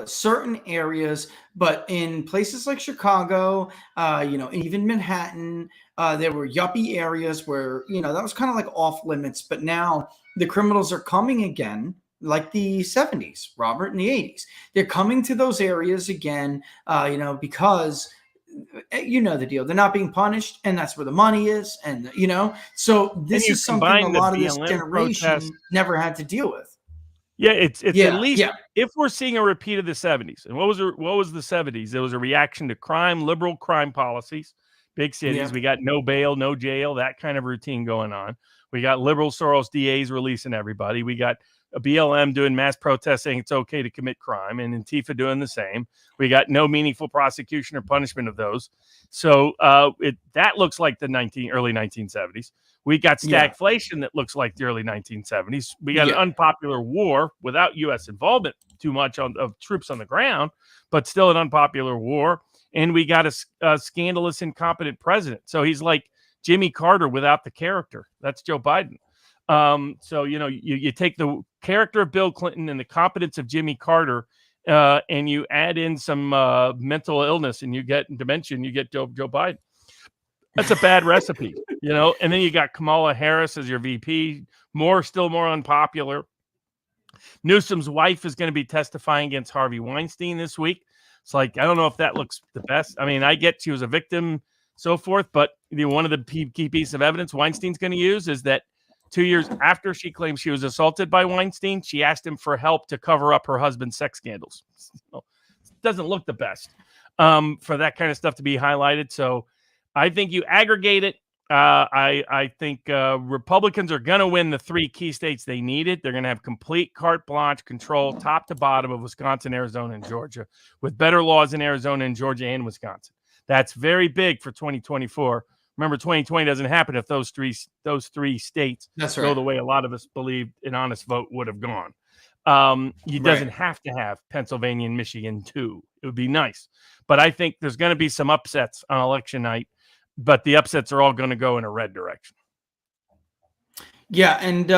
Speaker 1: certain areas, but in places like Chicago, even Manhattan, there were yuppie areas where, that was kind of like off limits. But now the criminals are coming again, like the 70s, Robert, in the 80s. They're coming to those areas again, because the deal. They're not being punished, and that's where the money is. And so this is something a lot of this generation never had to deal with.
Speaker 2: Yeah, it's at least if we're seeing a repeat of the 70s. And what was the 70s? There was a reaction to crime, liberal crime policies, big cities. Yeah. We got no bail, no jail, that kind of routine going on. We got liberal Soros DAs releasing everybody. We got a BLM doing mass protests saying it's okay to commit crime, and Antifa doing the same. We got no meaningful prosecution or punishment of those. So that looks like the early 1970s. We got stagflation that looks like the early 1970s. We got an unpopular war without U.S. involvement too much of troops on the ground, but still an unpopular war. and we got a scandalous, incompetent president. So he's like Jimmy Carter without the character. That's Joe Biden. So, you take the character of Bill Clinton and the competence of Jimmy Carter, and you add in some mental illness and you get dementia, and you get Joe Biden. That's a bad recipe, and then you got Kamala Harris as your VP, still more unpopular. Newsom's wife is going to be testifying against Harvey Weinstein this week. It's like, I don't know if that looks the best. I mean, I get she was a victim, so forth, but one of the key pieces of evidence Weinstein's going to use is that 2 years after she claims she was assaulted by Weinstein, she asked him for help to cover up her husband's sex scandals. So, it doesn't look the best for that kind of stuff to be highlighted. So I think you aggregate it. I think Republicans are going to win the 3 key states they needed. They're going to have complete carte blanche control, top to bottom, of Wisconsin, Arizona, and Georgia, with better laws in Arizona and Georgia and Wisconsin. That's very big for 2024. Remember, 2020 doesn't happen if those three states go the way a lot of us believed an honest vote would have gone. Doesn't have to have Pennsylvania and Michigan too. It would be nice. But I think there's going to be some upsets on election night, but the upsets are all going to go in a red direction.
Speaker 1: Yeah, and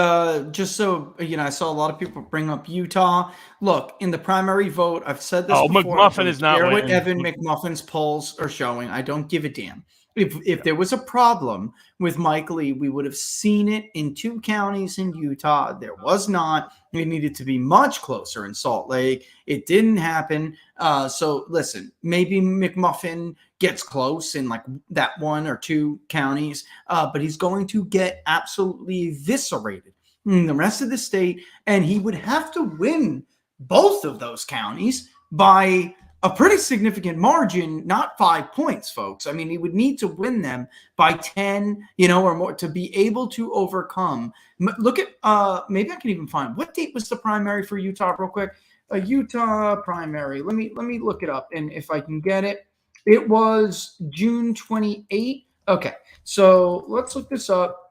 Speaker 1: just so I saw a lot of people bring up Utah. Look, in the primary vote, I've said this before.
Speaker 2: McMuffin is not winning.
Speaker 1: What Evan McMuffin's polls are showing, I don't give a damn. If there was a problem with Mike Lee, we would have seen it in 2 counties in Utah. There was not. It needed to be much closer in Salt Lake. It didn't happen. So listen, maybe McMuffin gets close in like that 1 or 2 counties, but he's going to get absolutely eviscerated in the rest of the state, and he would have to win both of those counties by a pretty significant margin, not 5 points, folks. I mean, he would need to win them by 10, or more to be able to overcome. Look at, maybe I can even find, what date was the primary for Utah real quick? A Utah primary. Let me look it up. And if I can get it, it was June 28th. Okay. So let's look this up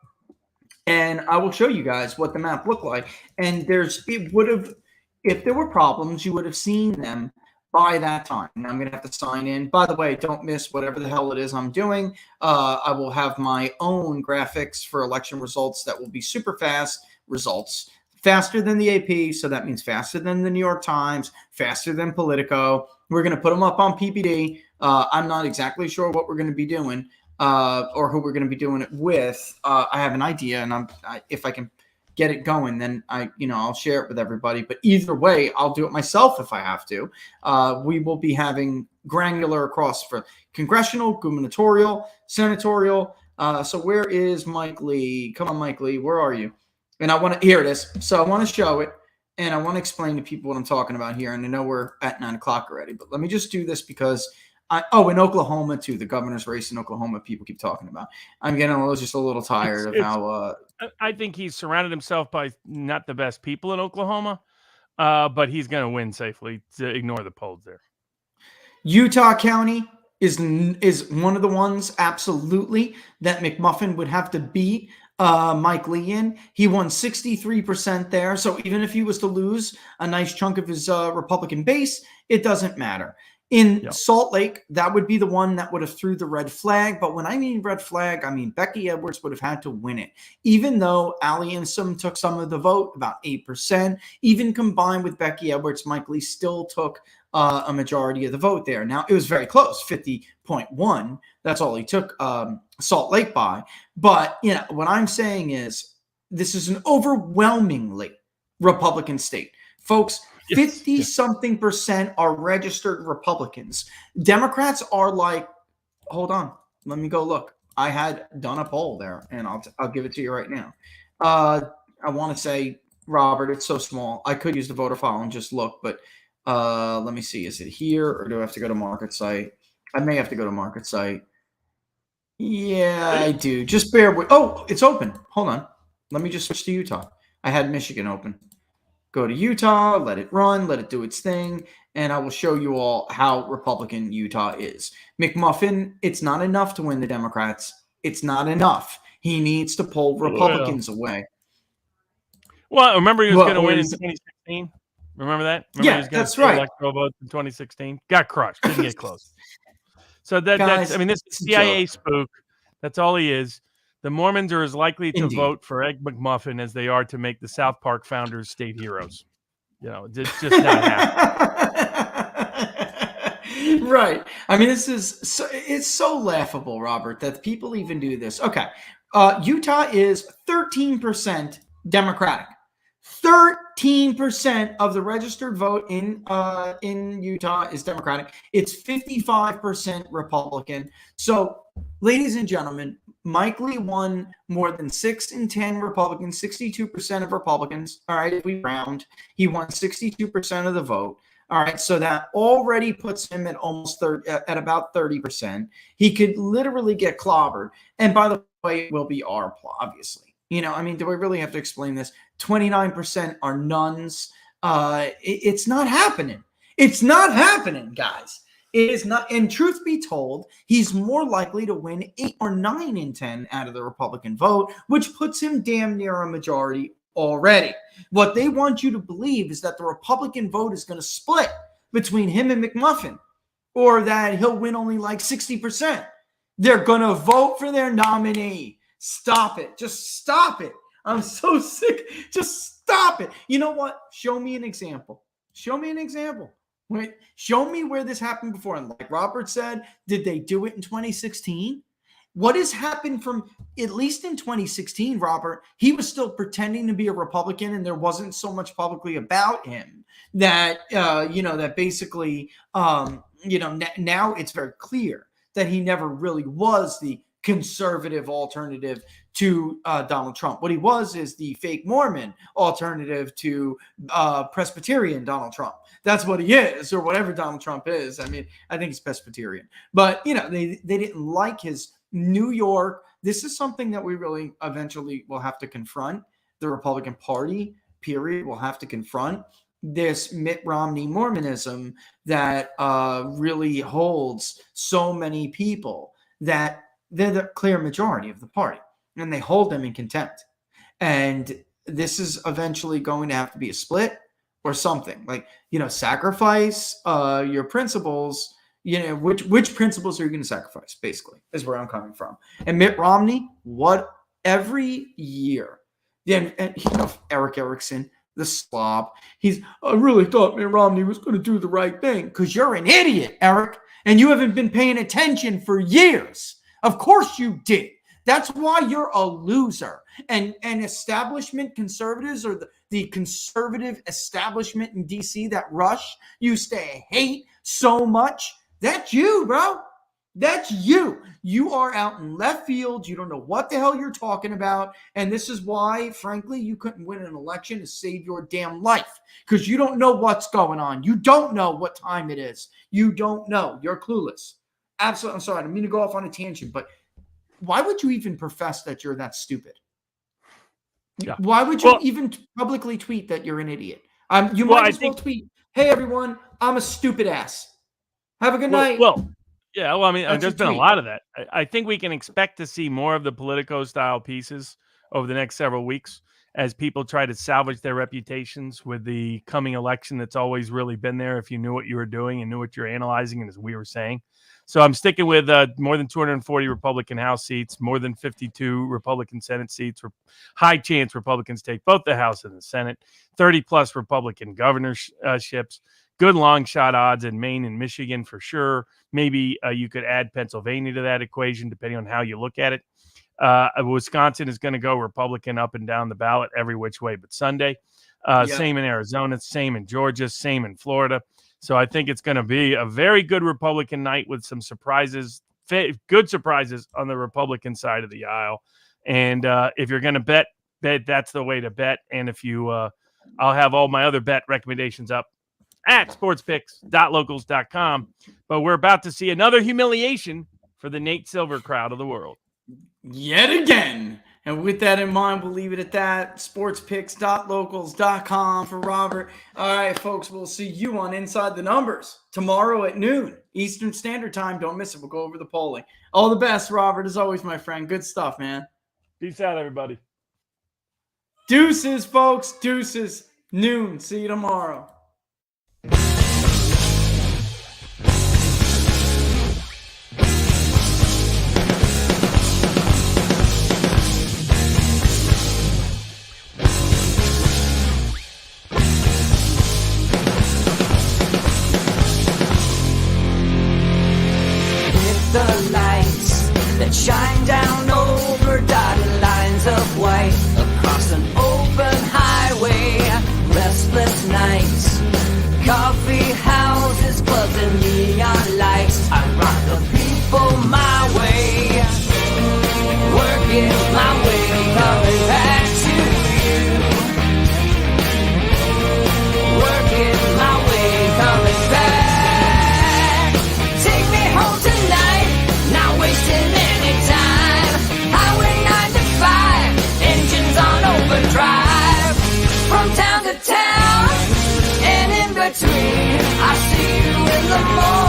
Speaker 1: and I will show you guys what the map looked like. And if there were problems, you would have seen them by that time. And I'm going to have to sign in. By the way, don't miss whatever the hell it is I'm doing. I will have my own graphics for election results that will be super fast results, faster than the AP. So that means faster than the New York Times, faster than Politico. We're going to put them up on PPD. I'm not exactly sure what we're going to be doing or who we're going to be doing it with. I have an idea, and if I can get it going, then I'll share it with everybody. But either way, I'll do it myself if I have to. We will be having granular across for congressional, gubernatorial, senatorial. So where is Mike Lee? Come on, Mike Lee, where are you? And I want to hear this. So I want to show it, and I want to explain to people what I'm talking about here. And I know we're at 9 o'clock already, but let me just do this because in Oklahoma too, the governor's race in Oklahoma, people keep talking about. I'm getting just a little tired of how.
Speaker 2: I think he's surrounded himself by not the best people in Oklahoma, but he's going to win safely. To ignore the polls there.
Speaker 1: Utah County is one of the ones absolutely that McMuffin would have to beat Mike Lee in. He won 63% there. So even if he was to lose a nice chunk of his Republican base, it doesn't matter. In Salt Lake, that would be the one that would have threw the red flag. But when I mean red flag, I mean Becky Edwards would have had to win it. Even though Ali Newsom took some of the vote, about 8%, even combined with Becky Edwards, Mike Lee still took a majority of the vote there. Now, it was very close, 50.1. That's all he took Salt Lake by. But, what I'm saying is this is an overwhelmingly Republican state. Folks, 50-something% are registered Republicans. Democrats are like, hold on, let me go look. I had done a poll there, and I'll give it to you right now. I want to say, Robert, it's so small. I could use the voter file and just look, but let me see. Is it here, or do I have to go to Market Site? I may have to go to Market Site. Yeah, I do. Just bear with. Oh, it's open. Hold on. Let me just switch to Utah. I had Michigan open. Go to Utah, let it run, let it do its thing, and I will show you all how Republican Utah is. McMuffin, it's not enough to win the Democrats. It's not enough. He needs to pull Republicans away.
Speaker 2: Well, remember he was going to win in 2016? Remember that? Remember
Speaker 1: he was that's right.
Speaker 2: Electoral votes in 2016? Got crushed. Didn't get close. So
Speaker 1: Guys,
Speaker 2: this is
Speaker 1: it's a
Speaker 2: CIA
Speaker 1: joke.
Speaker 2: spook. That's all he is. The Mormons are as likely to
Speaker 1: Indeed.
Speaker 2: vote for Egg McMuffin as they are to make the South Park founders state heroes. It's just not happening.
Speaker 1: Right. I mean, it's so laughable, Robert, that people even do this. Okay. Utah is 13% Democratic. 13% of the registered vote in Utah is Democratic. It's 55% Republican. So, ladies and gentlemen, Mike Lee won more than 6 in 10 Republicans, 62% of Republicans. All right, if we round, he won 62% of the vote. All right, so that already puts him at at about 30%. He could literally get clobbered. And by the way, it will be obviously. I mean, do I really have to explain this? 29% are nuns. It's not happening. It's not happening, guys. It is not. And truth be told, he's more likely to win 8 or 9 in 10 out of the Republican vote, which puts him damn near a majority already. What they want you to believe is that the Republican vote is going to split between him and McMuffin, or that he'll win only like 60%. They're going to vote for their nominee. Stop it. Just stop it. I'm so sick. Just stop it. You know what? Show me an example. Show me an example. Wait, show me where this happened before. And like Robert said, did they do it in 2016? What has happened from, at least in 2016, Robert, he was still pretending to be a Republican and there wasn't so much publicly about him that, that basically, now it's very clear that he never really was the conservative alternative to Donald Trump. What he was is the fake Mormon alternative to Presbyterian Donald Trump. That's what he is, or whatever Donald Trump is. I mean, I think he's Presbyterian. But, they didn't like his New York. This is something that we really eventually will have to confront. The Republican Party, period, will have to confront this Mitt Romney Mormonism that really holds so many people that they're the clear majority of the party, and they hold them in contempt. And this is eventually going to have to be a split or something. Like, sacrifice your principles. Which principles are you going to sacrifice, basically, is where I'm coming from. And Mitt Romney, every year, and Eric Erickson, the slob, I really thought Mitt Romney was going to do the right thing, because you're an idiot, Eric, and you haven't been paying attention for years. Of course you did. That's why you're a loser. And establishment conservatives, or the conservative establishment in D.C. that Rush used to hate so much, that's you, bro. That's you. You are out in left field. You don't know what the hell you're talking about. And this is why, frankly, you couldn't win an election to save your damn life, because you don't know what's going on. You don't know what time it is. You don't know. You're clueless. Absolutely. I'm sorry. I didn't mean to go off on a tangent, but why would you even profess that you're that stupid? Yeah. Why would you even publicly tweet that you're an idiot? You might as well tweet, "Hey, everyone, I'm a stupid ass. Have a good night."
Speaker 2: Yeah, I mean, there's been a lot of that. I think we can expect to see more of the Politico-style pieces over the next several weeks as people try to salvage their reputations with the coming election that's always really been there if you knew what you were doing and knew what you're analyzing, and as we were saying. So I'm sticking with more than 240 Republican House seats, more than 52 Republican Senate seats. High chance Republicans take both the House and the Senate. 30-plus Republican governorships. Good long shot odds in Maine and Michigan for sure. Maybe you could add Pennsylvania to that equation, depending on how you look at it. Wisconsin is going to go Republican up and down the ballot every which way but Sunday. Same in Arizona, same in Georgia, same in Florida. So I think it's going to be a very good Republican night with some surprises, good surprises on the Republican side of the aisle. And if you're going to bet, that's the way to bet. And if you, I'll have all my other bet recommendations up at sportspicks.locals.com. But we're about to see another humiliation for the Nate Silver crowd of the world.
Speaker 1: Yet again. And with that in mind, we'll leave it at that. Sportspicks.locals.com for Robert. All right, folks, we'll see you on Inside the Numbers tomorrow at noon Eastern Standard Time. Don't miss it. We'll go over the polling. All the best, Robert, as always, my friend. Good stuff, man.
Speaker 2: Peace out, everybody.
Speaker 1: Deuces, folks. Deuces. Noon. See you tomorrow.
Speaker 3: restless nights, coffee houses, clubs, and neon lights. I rock the people my way, working my way, coming back to you. Working my way, coming back. Take me home tonight, not wasting any time. Highway 95, engines on overdrive. From town to town, and in between, I see you in the morning.